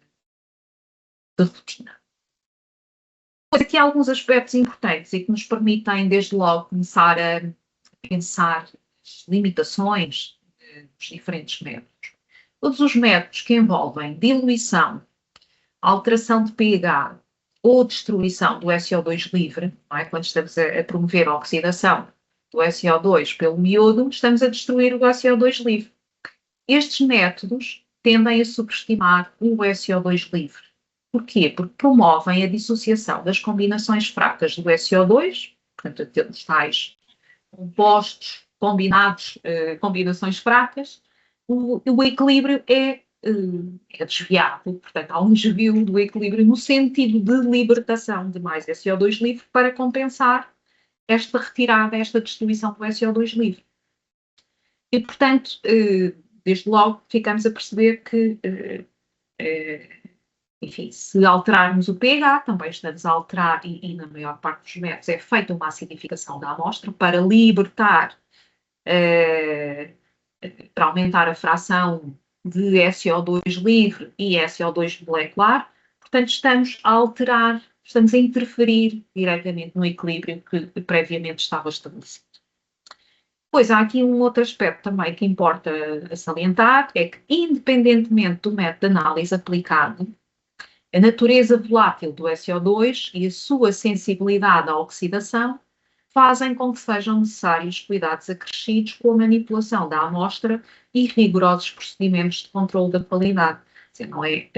de rotina. Pois aqui há alguns aspectos importantes e que nos permitem, desde logo, começar a pensar as limitações dos diferentes métodos. Todos os métodos que envolvem diluição, alteração de pH ou destruição do SO2 livre, não é? Quando estamos a promover a oxidação do SO2 pelo miúdo, estamos a destruir o SO2 livre. Estes métodos tendem a subestimar o SO2 livre. Porquê? Porque promovem a dissociação das combinações fracas do SO2, portanto, temos tais compostos combinados, combinações fracas, o equilíbrio é desviado, portanto, há um desvio do equilíbrio no sentido de libertação de mais SO2 livre para compensar esta retirada, esta destruição do SO2 livre. E, portanto, desde logo ficamos a perceber que, enfim, se alterarmos o pH, também estamos a alterar, e na maior parte dos métodos é feita uma acidificação da amostra para libertar, para aumentar a fração de SO2 livre e SO2 molecular, portanto estamos a alterar, estamos a interferir diretamente no equilíbrio que previamente estava estabelecido. Pois há aqui um outro aspecto também que importa salientar, é que independentemente do método de análise aplicado, a natureza volátil do SO2 e a sua sensibilidade à oxidação fazem com que sejam necessários cuidados acrescidos com a manipulação da amostra e rigorosos procedimentos de controle da qualidade. Não é,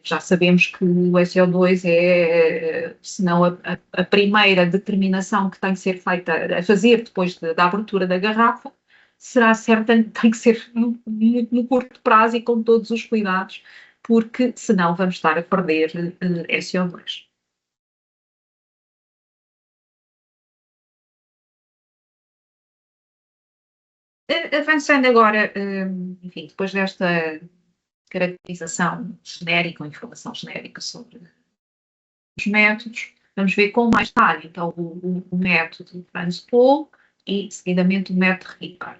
já sabemos que o SO2 é, se não a primeira determinação que tem que ser feita a fazer depois da abertura da garrafa, será certa, tem que ser no curto prazo e com todos os cuidados, porque senão vamos estar a perder SO2. Avançando agora, enfim, depois desta caracterização genérica ou informação genérica sobre os métodos, vamos ver com mais detalhe, então, o método Franz Pohl e, seguidamente, o método Ricard.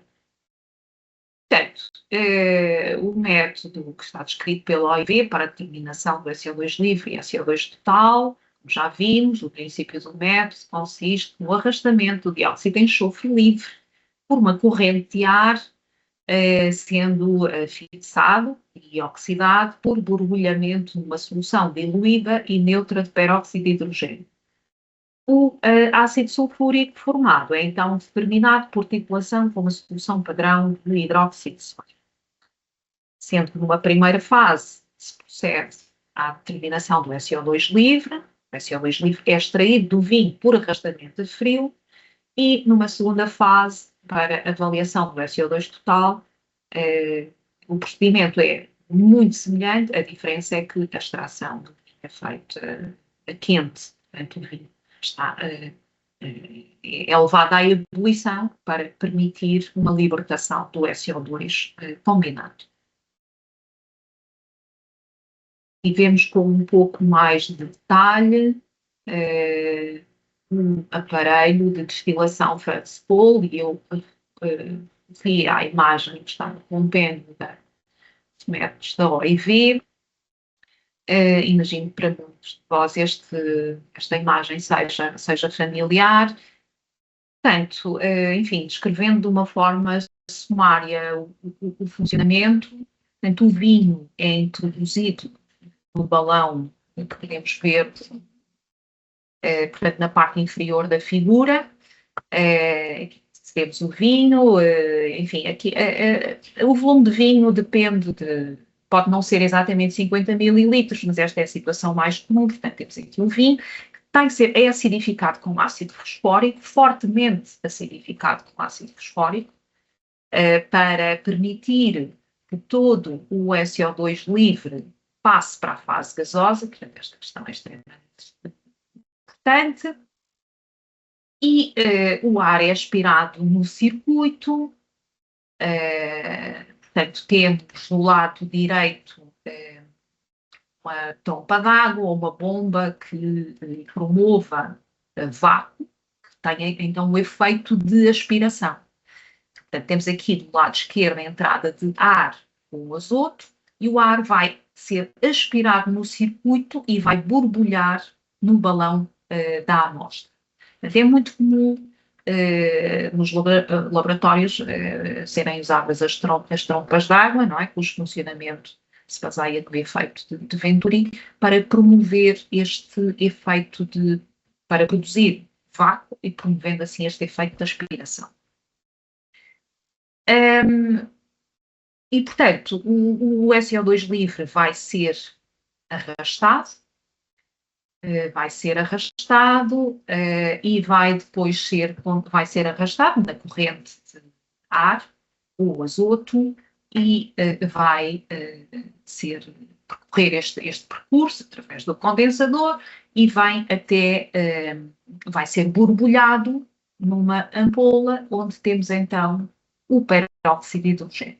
Portanto, o método que está descrito pelo OIV para a determinação do SO2 livre e SO2 total, como já vimos, o princípio do método consiste no arrastamento do dióxido de enxofre livre por uma corrente de ar, sendo fixado e oxidado por borbulhamento numa solução diluída e neutra de peróxido de hidrogênio. O ácido sulfúrico formado é então determinado por titulação com uma solução padrão de hidróxido de sódio. Sendo que numa primeira fase se procede à determinação do SO2 livre, o SO2 livre é extraído do vinho por arrastamento de frio, e numa segunda fase, para avaliação do SO2 total, o procedimento é muito semelhante, a diferença é que a extração é feita a quente, portanto o vinho é levado à ebulição para permitir uma libertação do SO2 combinado. E vemos com um pouco mais de detalhe um aparelho de destilação Franz Pohl, e eu vi a imagem que está no compêndio dos métodos da OIV. Imagino que para muitos de vós esta imagem seja familiar. Portanto, enfim, descrevendo de uma forma sumária o funcionamento, portanto, o vinho é introduzido no balão que podemos ver, portanto, na parte inferior da figura. Aqui temos o vinho, enfim, aqui, o volume de vinho depende pode não ser exatamente 50 mililitros, mas esta é a situação mais comum. Portanto, temos aqui o vinho, que tem que ser acidificado com ácido fosfórico, fortemente acidificado com ácido fosfórico, para permitir que todo o SO2 livre passe para a fase gasosa. Portanto, esta questão é extremamente importante. e o ar é aspirado no circuito. Portanto, temos do lado direito uma trompa d'água ou uma bomba que promova vácuo, que tenha então o efeito de aspiração. Portanto, temos aqui do lado esquerdo a entrada de ar com azoto e o ar vai ser aspirado no circuito e vai borbulhar no balão da amostra. Portanto, é muito comum nos laboratórios serem usadas as trompas d'água, não é? Cujo funcionamento se baseia no efeito de Venturi para promover este efeito para produzir vácuo e promovendo assim este efeito de aspiração. E, portanto, o SO2 livre vai ser arrastado e vai depois ser arrastado na corrente de ar, o azoto, e vai percorrer este percurso através do condensador e vai ser borbulhado numa ampola onde temos então o peróxido de hidrogênio.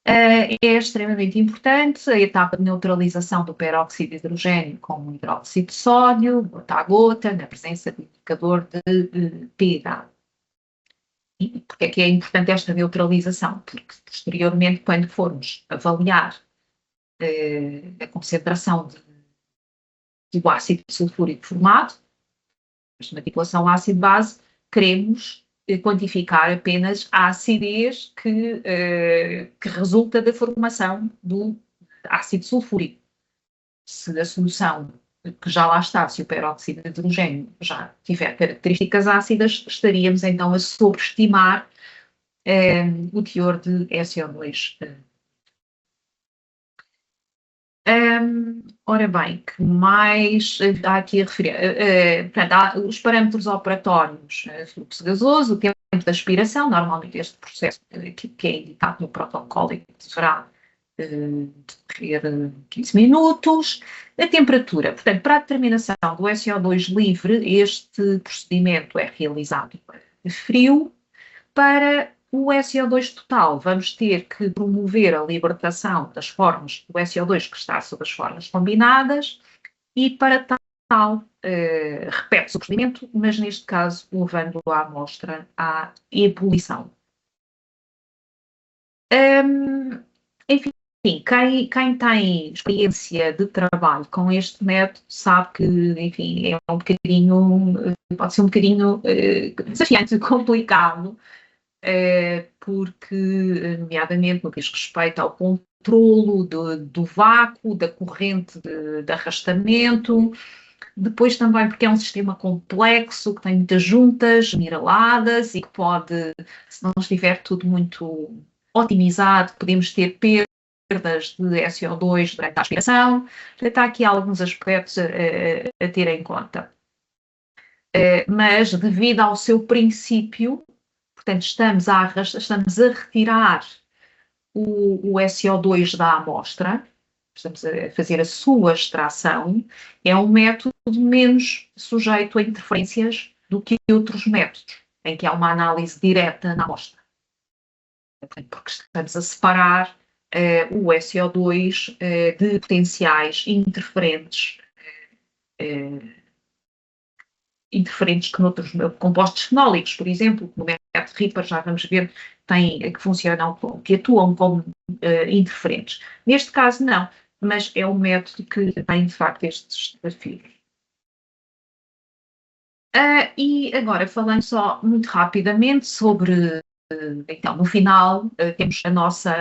É extremamente importante a etapa de neutralização do peróxido de hidrogênio com o hidróxido de sódio, gota a gota, na presença de indicador de pH. E porquê é que é importante esta neutralização? Porque, posteriormente, quando formos avaliar a concentração do ácido sulfúrico formado, esta manipulação ácido-base, queremos quantificar apenas a acidez que resulta da formação do ácido sulfúrico. Se a solução que já lá está, se o peróxido de hidrogênio já tiver características ácidas, estaríamos então a sobreestimar o teor de SO2. Ora bem, que mais há aqui a referir? Portanto, há os parâmetros operatórios, fluxo gasoso, o tempo de aspiração, normalmente este processo que é indicado no protocolo deverá decorrer 15 minutos. A temperatura, portanto, para a determinação do SO2 livre, este procedimento é realizado a frio. Para o SO2 total, vamos ter que promover a libertação das formas do SO2 que está sob as formas combinadas e para tal, repete-se o procedimento, mas neste caso levando a amostra à ebulição. Enfim, quem tem experiência de trabalho com este método sabe que, enfim, pode ser um bocadinho desafiante, complicado, porque, nomeadamente, no que diz respeito ao controlo do vácuo, da corrente de arrastamento, depois também porque é um sistema complexo, que tem muitas juntas miraladas e que pode, se não estiver tudo muito otimizado, podemos ter perdas de SO2 durante a aspiração. Portanto, há aqui alguns aspectos a ter em conta. Mas, devido ao seu princípio, portanto, estamos a retirar o SO2 da amostra, estamos a fazer a sua extração, é um método menos sujeito a interferências do que outros métodos, em que há uma análise direta na amostra. Porque estamos a separar o SO2 de potenciais interferentes que noutros compostos fenólicos, por exemplo, no método Ripper, já vamos ver, que atuam como interferentes. Neste caso, não, mas é um método que tem, de facto, estes desafios. E agora, falando só muito rapidamente sobre, então, no final, temos a nossa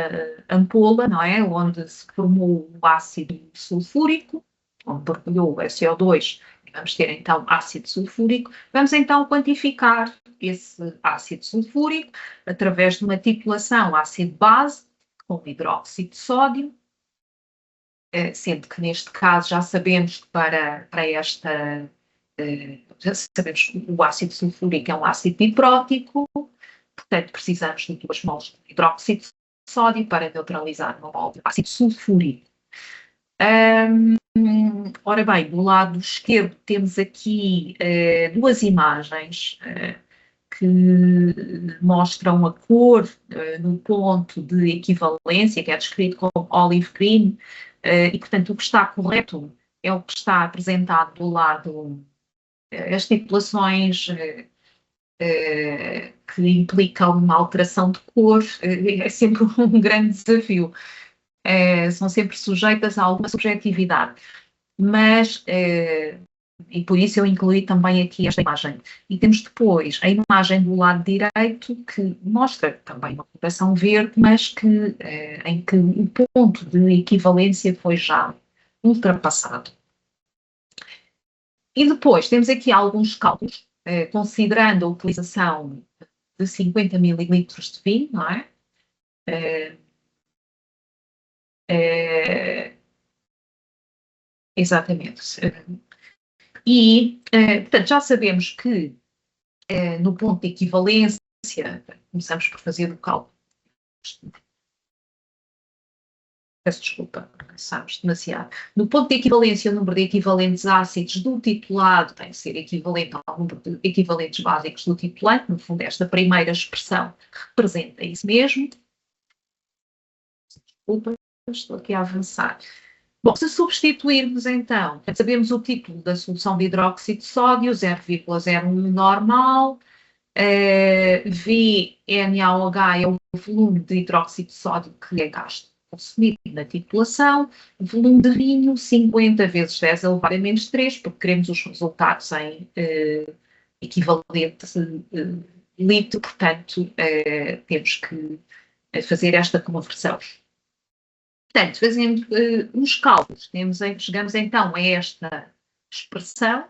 ampola, não é? Onde se formou o ácido sulfúrico, onde borbulhou o SO2, vamos ter então ácido sulfúrico. Vamos então quantificar esse ácido sulfúrico através de uma titulação ácido-base com hidróxido de sódio, sendo que neste caso já sabemos que para esta, já sabemos que o ácido sulfúrico é um ácido diprótico, portanto precisamos de 2 mols de hidróxido de sódio para neutralizar 1 mol de ácido sulfúrico. Ora bem, do lado esquerdo temos aqui duas imagens que mostram a cor no ponto de equivalência, que é descrito como olive green, e, portanto, o que está correto é o que está apresentado do lado, as titulações que implicam uma alteração de cor, é sempre um grande desafio. São sempre sujeitas a alguma subjetividade, mas, e por isso eu incluí também aqui esta imagem. E temos depois a imagem do lado direito, que mostra também uma coloração verde, mas que, em que o ponto de equivalência foi já ultrapassado. E depois temos aqui alguns cálculos, considerando a utilização de 50 mililitros de vinho, não é? Exatamente. E, portanto, já sabemos que no ponto de equivalência, começamos por fazer o cálculo. Peço desculpa, sabes demasiado. No ponto de equivalência, o número de equivalentes ácidos do titulado tem que ser equivalente ao número de equivalentes básicos do titulante. No fundo, esta primeira expressão representa isso mesmo. Desculpa, estou aqui a avançar. Bom, se substituirmos então, sabemos o título da solução de hidróxido de sódio, 0,01 normal, VNaOH é o volume de hidróxido de sódio que é gasto, consumido na titulação, volume de vinho, 50 vezes 10 elevado a menos 3, porque queremos os resultados em equivalente litro, portanto, temos que fazer esta conversão. Portanto, fazendo os cálculos, chegamos então a esta expressão,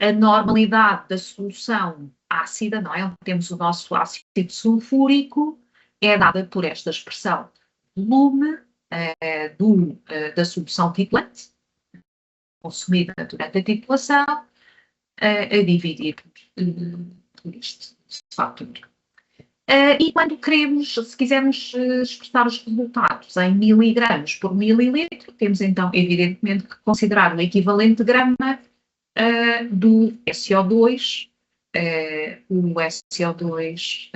a normalidade da solução ácida, não é? Onde temos o nosso ácido sulfúrico, é dada por esta expressão, volume da solução titulante, consumida durante a titulação, a dividir por este fator. E quando queremos, se quisermos expressar os resultados em miligramas por mililitro, temos então, evidentemente, que considerar o equivalente grama do SO2. O SO2,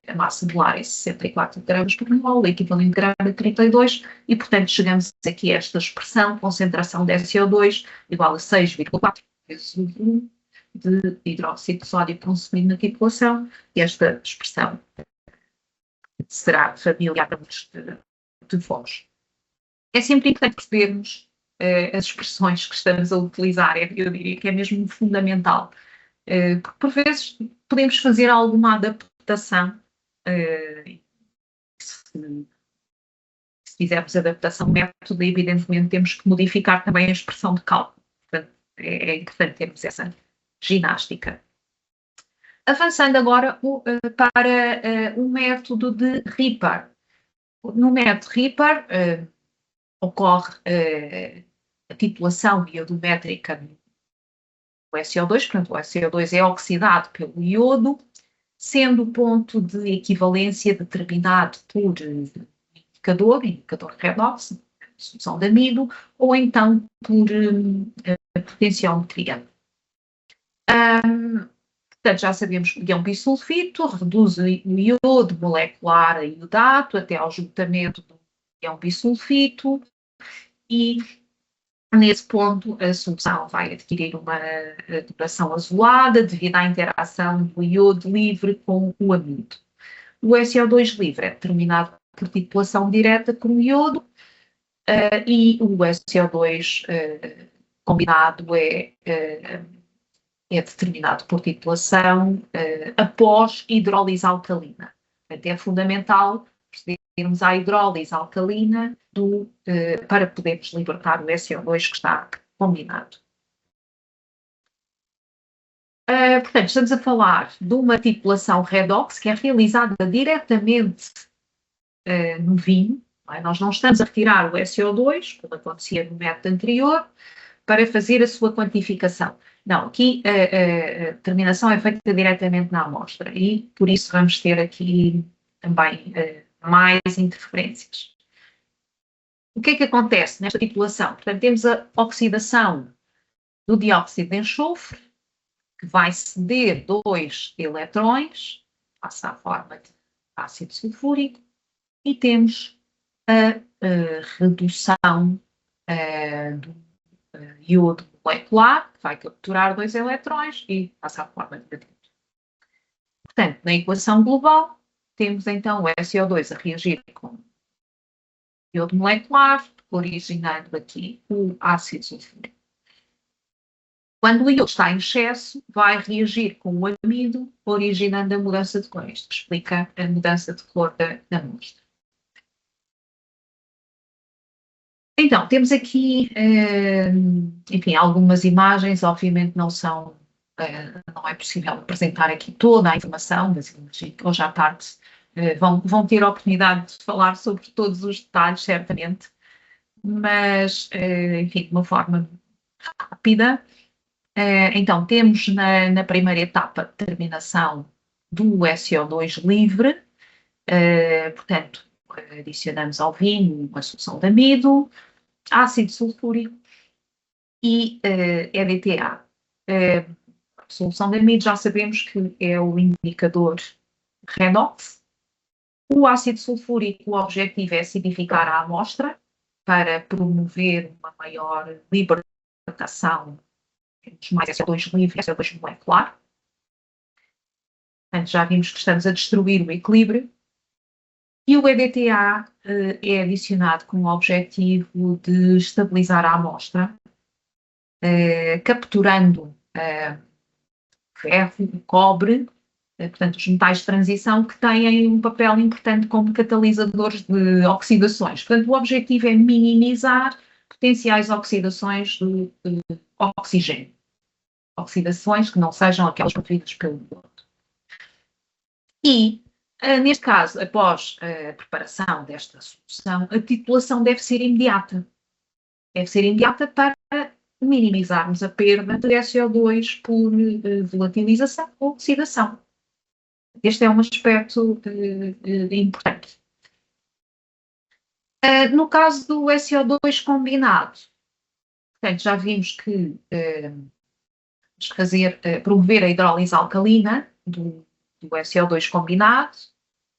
a massa molar é 64 gramas por mol, o equivalente grama é 32, e, portanto, chegamos aqui a esta expressão, concentração de SO2 igual a 6,4 vezes o volume de hidróxido de sódio consumido na titulação. Esta expressão será familiar para muitos de vós. É sempre importante percebermos as expressões que estamos a utilizar, eu diria que é mesmo fundamental, porque por vezes podemos fazer alguma adaptação, se fizermos adaptação método, evidentemente temos que modificar também a expressão de cálculo, portanto é importante termos essa ginástica. Avançando agora para o método de Ripper. No método Ripper ocorre a titulação iodométrica do SO2, portanto o SO2 é oxidado pelo iodo, sendo o ponto de equivalência determinado por indicador redox, solução de amido, ou então por potenciometria. Portanto, já sabemos que o ião bisulfito reduz o iodo molecular a iodato até ao juntamento do ião bisulfito, e nesse ponto a solução vai adquirir uma coloração azulada devido à interação do iodo livre com o amido. O SO2 livre é determinado por titulação direta com o iodo, e o SO2 combinado é determinado por titulação após hidrólise alcalina. Portanto, é fundamental procedermos à hidrólise alcalina para podermos libertar o SO2 que está combinado. Portanto, estamos a falar de uma titulação redox que é realizada diretamente no vinho. Não é? Nós não estamos a retirar o SO2, como acontecia no método anterior, para fazer a sua quantificação. Não, aqui a determinação é feita diretamente na amostra e por isso vamos ter aqui também mais interferências. O que é que acontece nesta titulação? Portanto, temos a oxidação do dióxido de enxofre, que vai ceder 2 eletrões, passa à forma de ácido sulfúrico, e temos a redução do iodo molecular, que vai capturar 2 eletrões e passa à forma negativa. Portanto, na equação global, temos então o SO2 a reagir com o iodo molecular, originando aqui o ácido sulfúrico. Quando o iodo está em excesso, vai reagir com o amido, originando a mudança de cor. Isto explica a mudança de cor da amostra. Então, temos aqui, enfim, algumas imagens, obviamente não é possível apresentar aqui toda a informação, mas hoje à tarde vão ter a oportunidade de falar sobre todos os detalhes, certamente, mas, enfim, de uma forma rápida. Então, temos na primeira etapa a determinação do SO2 livre, portanto, adicionamos ao vinho uma solução de amido, ácido sulfúrico e EDTA. A solução de amido já sabemos que é o indicador redox. O ácido sulfúrico, o objetivo é acidificar a amostra para promover uma maior libertação dos mais SO2 livre e SO2 molecular. Portanto, já vimos que estamos a destruir o equilíbrio. E o EDTA é adicionado com o objetivo de estabilizar a amostra, capturando ferro, cobre, portanto, os metais de transição que têm um papel importante como catalisadores de oxidações. Portanto, o objetivo é minimizar potenciais oxidações de oxigênio. Oxidações que não sejam aquelas produzidas pelo iodo. E, neste caso, após a preparação desta solução, a titulação deve ser imediata. Deve ser imediata para minimizarmos a perda de SO2 por volatilização ou oxidação. Este é um aspecto importante. No caso do SO2 combinado, portanto, já vimos que promover a hidrólise alcalina do SO2 combinado,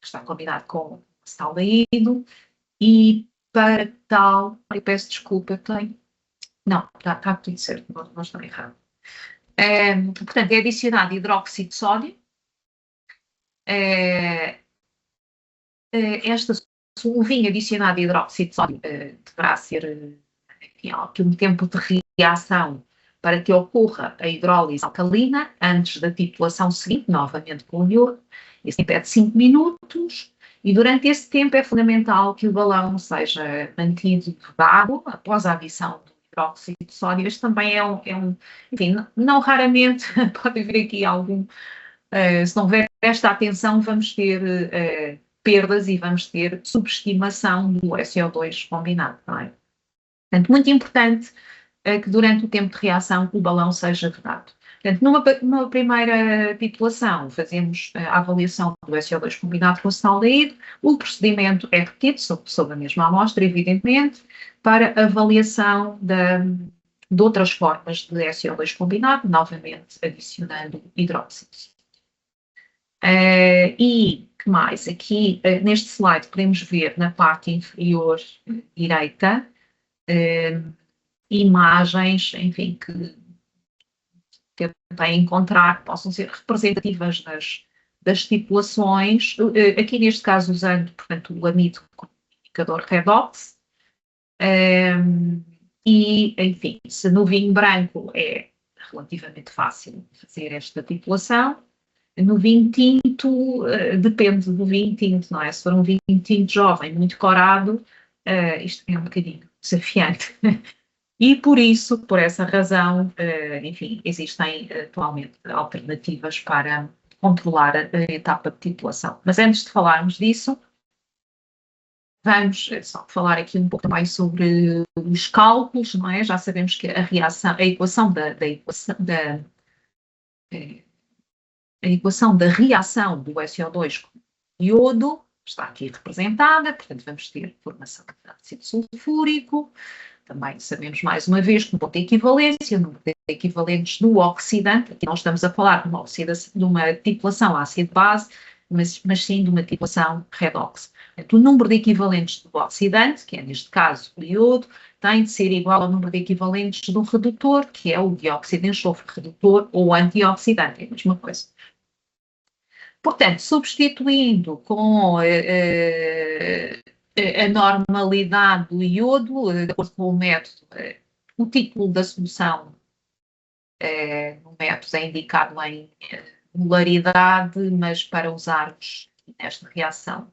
que está combinado com acetaldeído, e para tal, eu peço desculpa, não, está tudo certo, não estou errado. Portanto, é adicionado hidróxido de sódio. O vinho adicionado hidróxido de sódio deverá ser um tempo de reação para que ocorra a hidrólise alcalina antes da titulação seguinte, novamente com o iodo. Esse tempo é de 5 minutos e durante esse tempo é fundamental que o balão seja mantido vedado após a adição do hidróxido de sódio. Este também enfim, não raramente pode haver aqui se não houver esta atenção, vamos ter perdas e vamos ter subestimação do SO2 combinado, não é? Portanto, muito importante que durante o tempo de reação o balão seja vedado. Portanto, numa primeira titulação, fazemos a avaliação do SO2 combinado com o acetaldeído. O procedimento é repetido sobre a mesma amostra, evidentemente, para avaliação de outras formas de SO2 combinado, novamente adicionando hidróxido. E que mais? Aqui, neste slide, podemos ver na parte inferior direita imagens, enfim, que tentei encontrar, possam ser representativas das titulações, aqui neste caso usando, portanto, o amido como indicador redox, e, enfim, se no vinho branco é relativamente fácil fazer esta titulação, no vinho tinto, depende do vinho tinto, não é? Se for um vinho tinto jovem, muito corado, isto é um bocadinho desafiante. E por essa razão, enfim, existem atualmente alternativas para controlar a etapa de titulação. Mas antes de falarmos disso, vamos só falar aqui um pouco mais sobre os cálculos, não é? Já sabemos que a equação da reação do SO2 com iodo está aqui representada, portanto vamos ter formação de ácido sulfúrico. Também sabemos mais uma vez que o ponto de equivalência, o número de equivalentes do oxidante, aqui não estamos a falar de uma titulação ácido-base, mas sim de uma titulação redox. Portanto, o número de equivalentes do oxidante, que é neste caso o iodo, tem de ser igual ao número de equivalentes do redutor, que é o dióxido de enxofre, redutor ou antioxidante, é a mesma coisa. Portanto, substituindo com a normalidade do iodo, de acordo com o método, o título da solução no método é indicado em molaridade, mas para usarmos nesta reação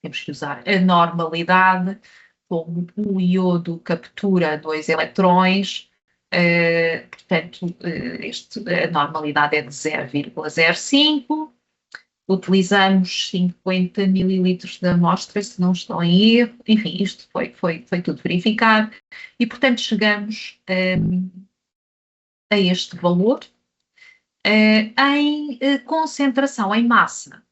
temos que usar a normalidade, como o iodo captura 2 eletrões, portanto, a normalidade é de 0,05. Utilizamos 50 mililitros de amostra, se não estou em erro. Enfim, isto foi tudo verificado. E, portanto, chegamos a este valor. Em concentração em massa,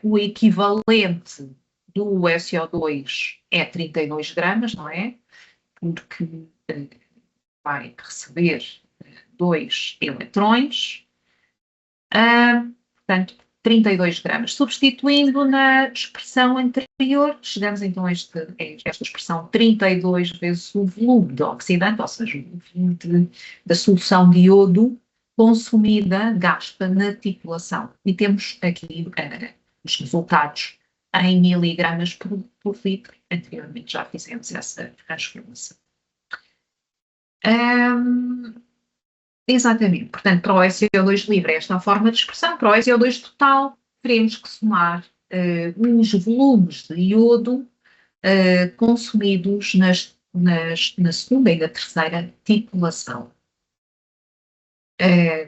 o equivalente do SO2 é 32 gramas, não é? Porque vai receber 2 eletrões. Portanto, 32 gramas. Substituindo na expressão anterior, chegamos então a esta expressão 32 vezes o volume de oxidante, ou seja, o volume da solução de iodo consumida, gasta na titulação. E temos aqui os resultados em miligramas por litro. Anteriormente já fizemos essa transformação. Exatamente. Portanto, para o SO2 livre, esta é a forma de expressão. Para o SO2 total, teremos que somar os volumes de iodo consumidos na segunda e na terceira titulação.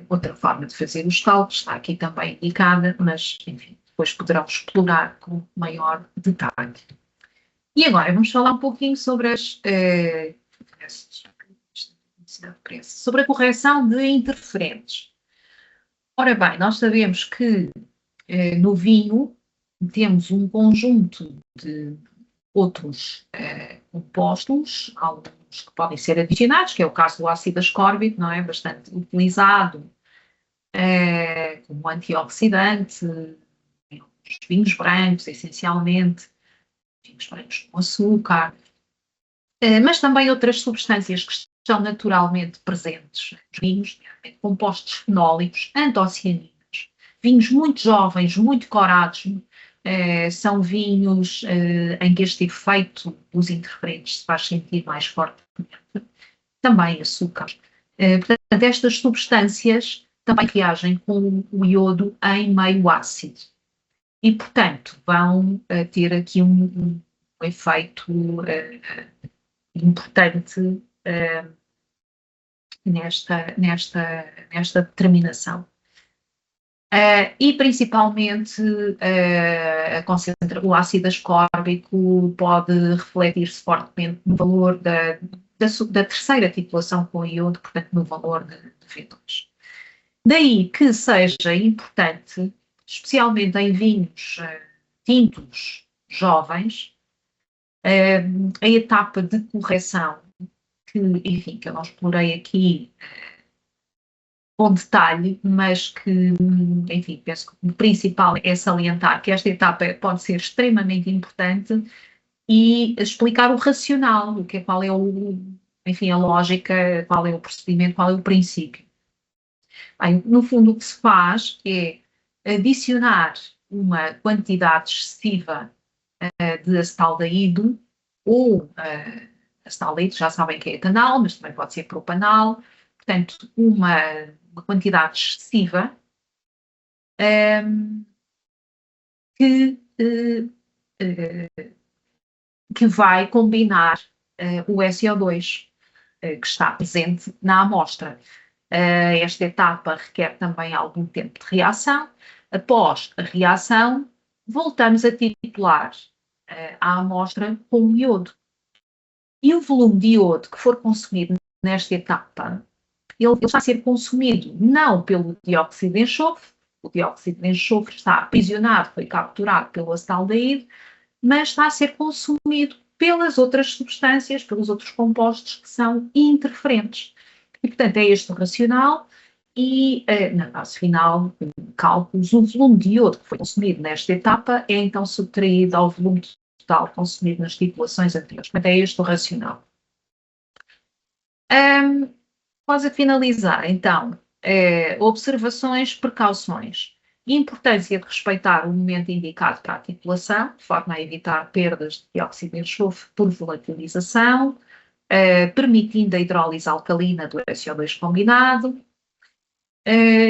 Outra forma de fazer os cálculos está aqui também indicada, mas, enfim, depois poderão explorar com maior detalhe. E agora vamos falar um pouquinho sobre sobre a correção de interferentes. Ora bem, nós sabemos que no vinho temos um conjunto de outros compostos, alguns que podem ser adicionados, que é o caso do ácido ascórbico, não é? Bastante utilizado como antioxidante, nos vinhos brancos, essencialmente, vinhos brancos com açúcar, mas também outras substâncias que estão naturalmente presentes nos vinhos, compostos fenólicos, antocianinas, vinhos muito jovens, muito corados, são vinhos em que este efeito dos interferentes se faz sentir mais fortemente. Também açúcar. Portanto, estas substâncias também reagem com o iodo em meio ácido. E, portanto, vão ter aqui um efeito importante nesta determinação. E principalmente o ácido ascórbico pode refletir-se fortemente no valor da terceira titulação com iodo, portanto no valor de V2. Daí que seja importante, especialmente em vinhos tintos jovens, a etapa de correção que eu não explorei aqui com detalhe, mas que, enfim, penso que o principal é salientar que esta etapa pode ser extremamente importante e explicar o racional, qual é a lógica, qual é o procedimento, qual é o princípio. Bem, no fundo, o que se faz é adicionar uma quantidade excessiva de acetaldeído ou acetaldeído, já sabem que é etanol, mas também pode ser propanol, portanto, uma quantidade excessiva que vai combinar o SO2 que está presente na amostra. Esta etapa requer também algum tempo de reação. Após a reação, voltamos a titular a amostra com iodo. E o volume de iodo que for consumido nesta etapa, ele está a ser consumido não pelo dióxido de enxofre, o dióxido de enxofre está aprisionado, foi capturado pelo acetaldeído, mas está a ser consumido pelas outras substâncias, pelos outros compostos que são interferentes. E, portanto, é este o racional e, na base final, cálculos, o volume de iodo que foi consumido nesta etapa é então subtraído ao volume total consumido nas titulações anteriores. Portanto, é este o racional. Após a finalizar, então, observações, precauções. Importância de respeitar o momento indicado para a titulação, de forma a evitar perdas de dióxido de enxofre por volatilização, permitindo a hidrólise alcalina do SO2 combinado.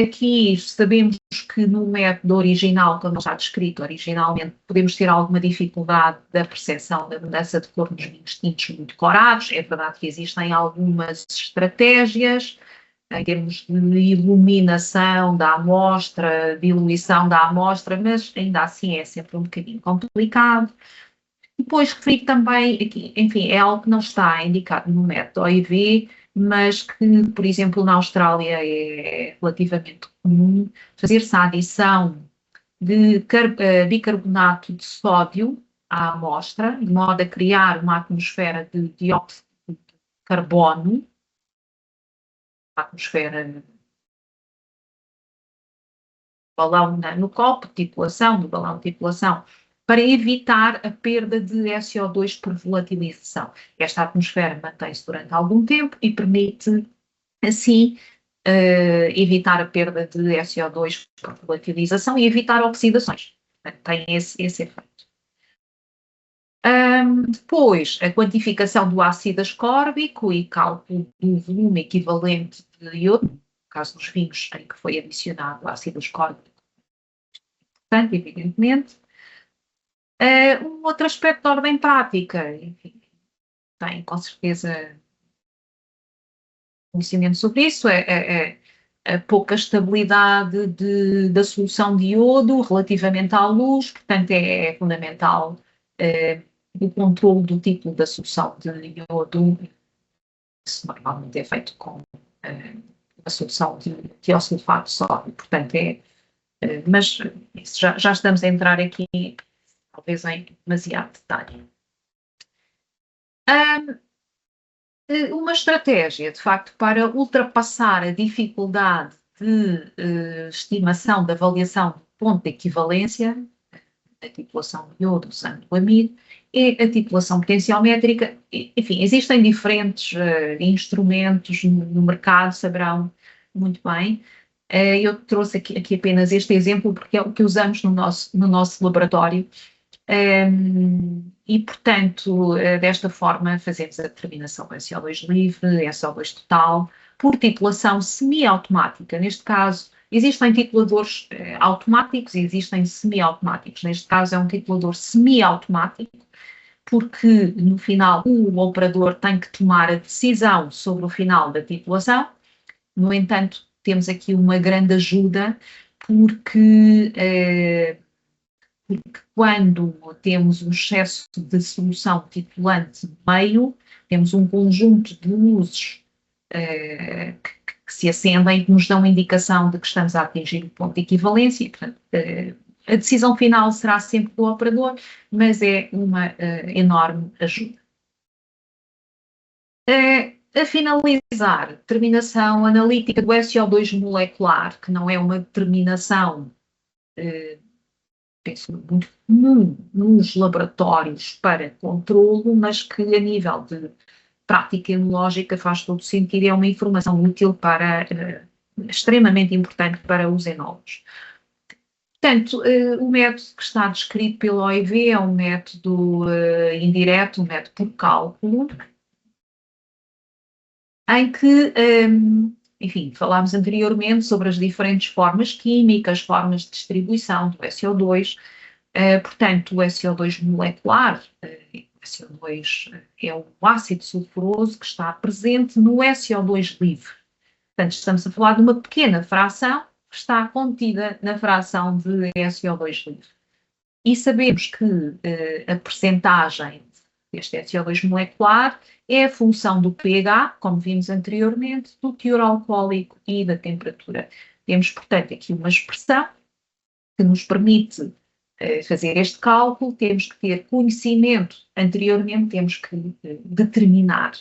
Aqui sabemos que no método original, como está descrito originalmente, podemos ter alguma dificuldade da percepção da mudança de cor nos vinhos tintos muito corados. É verdade que existem algumas estratégias em termos de iluminação da amostra, diluição da amostra, mas ainda assim é sempre um bocadinho complicado. Depois referi também aqui, enfim, é algo que não está indicado no método OIV, mas que, por exemplo, na Austrália é relativamente comum fazer-se a adição de bicarbonato de sódio à amostra, de modo a criar uma atmosfera de dióxido de carbono, a atmosfera balão no copo de titulação, do balão de titulação, para evitar a perda de SO2 por volatilização. Esta atmosfera mantém-se durante algum tempo e permite, assim, evitar a perda de SO2 por volatilização e evitar oxidações. Tem esse efeito. Depois, a quantificação do ácido ascórbico e cálculo do volume equivalente de iodo, no caso dos vinhos em que foi adicionado ácido ascórbico, portanto, evidentemente. Um outro aspecto de ordem prática, enfim, tem com certeza conhecimento sobre isso, é a pouca estabilidade da solução de iodo relativamente à luz, portanto é fundamental o controle do tipo da solução de iodo. Isso normalmente é feito com a solução de tiosulfato de sódio, portanto mas isso já estamos a entrar aqui talvez em demasiado detalhe. Uma estratégia, de facto, para ultrapassar a dificuldade de estimação da avaliação do ponto de equivalência, a titulação de iodo usando o amido, é a titulação potenciométrica. Enfim, existem diferentes instrumentos no mercado, saberão muito bem. Eu trouxe aqui apenas este exemplo porque é o que usamos no nosso laboratório. E, portanto, desta forma fazemos a determinação do SO2 livre, SO2 total, por titulação semiautomática. Neste caso, existem tituladores automáticos e existem semiautomáticos. Neste caso é um titulador semiautomático, porque no final o operador tem que tomar a decisão sobre o final da titulação. No entanto, temos aqui uma grande ajuda, porque quando temos um excesso de solução titulante no meio, temos um conjunto de luzes que se acendem e que nos dão indicação de que estamos a atingir o ponto de equivalência e, portanto, a decisão final será sempre do operador, mas é uma enorme ajuda. A finalizar, determinação analítica do SO2 molecular, que não é uma determinação penso muito comum nos laboratórios para controlo, mas que a nível de prática enológica faz todo sentido e é uma informação útil extremamente importante para os enólogos. Portanto, o método que está descrito pelo OIV é um método indireto, um método por cálculo, em que, enfim, falámos anteriormente sobre as diferentes formas químicas, formas de distribuição do SO2. Portanto, o SO2 molecular, o SO2 é o ácido sulfuroso que está presente no SO2 livre. Portanto, estamos a falar de uma pequena fração que está contida na fração de SO2 livre. E sabemos que a percentagem deste SO2 molecular é a função do pH, como vimos anteriormente, do teor alcoólico e da temperatura. Temos, portanto, aqui uma expressão que nos permite fazer este cálculo, temos que ter conhecimento, anteriormente temos que determinar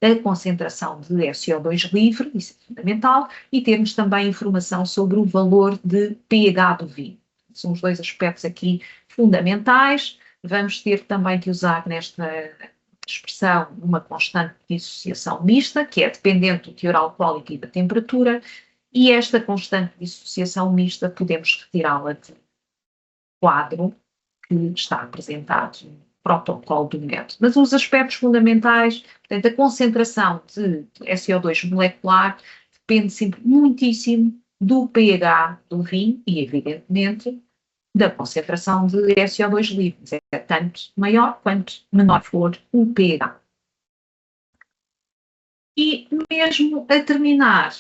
a concentração de SO2 livre, isso é fundamental, e termos também informação sobre o valor de pH do vinho. São os dois aspectos aqui fundamentais. Vamos ter também que usar nesta expressão uma constante de dissociação mista, que é dependente do teor alcoólico e da temperatura, e esta constante de dissociação mista podemos retirá-la de quadro que está apresentado no protocolo do método. Mas os aspectos fundamentais, portanto, a concentração de SO2 molecular depende sempre muitíssimo do pH do vinho e, evidentemente, da concentração de SO2 livres. É tanto maior quanto menor for o pH. E mesmo a terminar,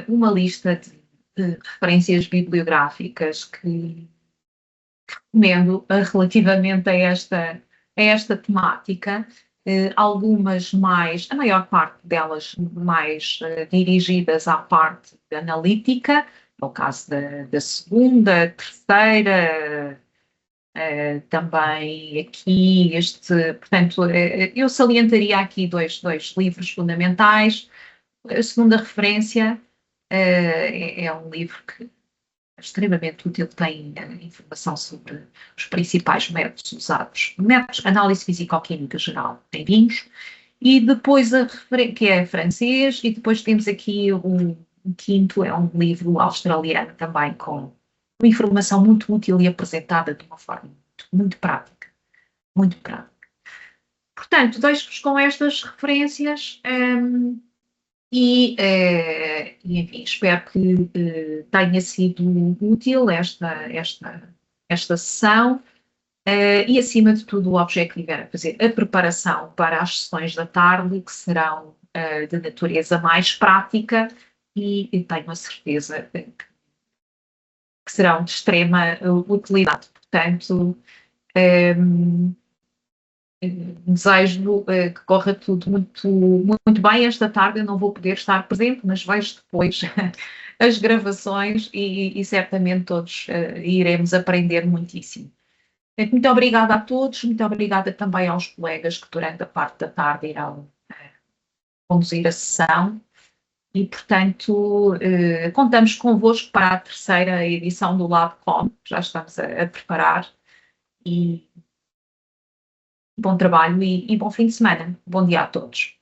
uma lista de referências bibliográficas que recomendo relativamente a esta temática, algumas mais, a maior parte delas mais dirigidas à parte analítica, no caso da segunda, terceira, também aqui portanto, eu salientaria aqui dois livros fundamentais. A segunda referência é um livro que é extremamente útil, tem informação sobre os principais métodos usados, análise físico-química geral em vinhos, e depois que é francês, e depois temos aqui o quinto, é um livro australiano também com informação muito útil e apresentada de uma forma muito prática, muito prática. Portanto, deixo-vos com estas referências e, enfim, espero que tenha sido útil esta sessão e, acima de tudo, o objetivo era fazer a preparação para as sessões da tarde, que serão de natureza mais prática e tenho a certeza que serão de extrema utilidade. Portanto, desejo que corra tudo muito bem esta tarde. Eu não vou poder estar presente, mas vejo depois as gravações e certamente todos iremos aprender muitíssimo. Muito obrigada a todos, muito obrigada também aos colegas que durante a parte da tarde irão conduzir a sessão. E, portanto, contamos convosco para a terceira edição do LabCom, já estamos a preparar, e bom trabalho e bom fim de semana. Bom dia a todos.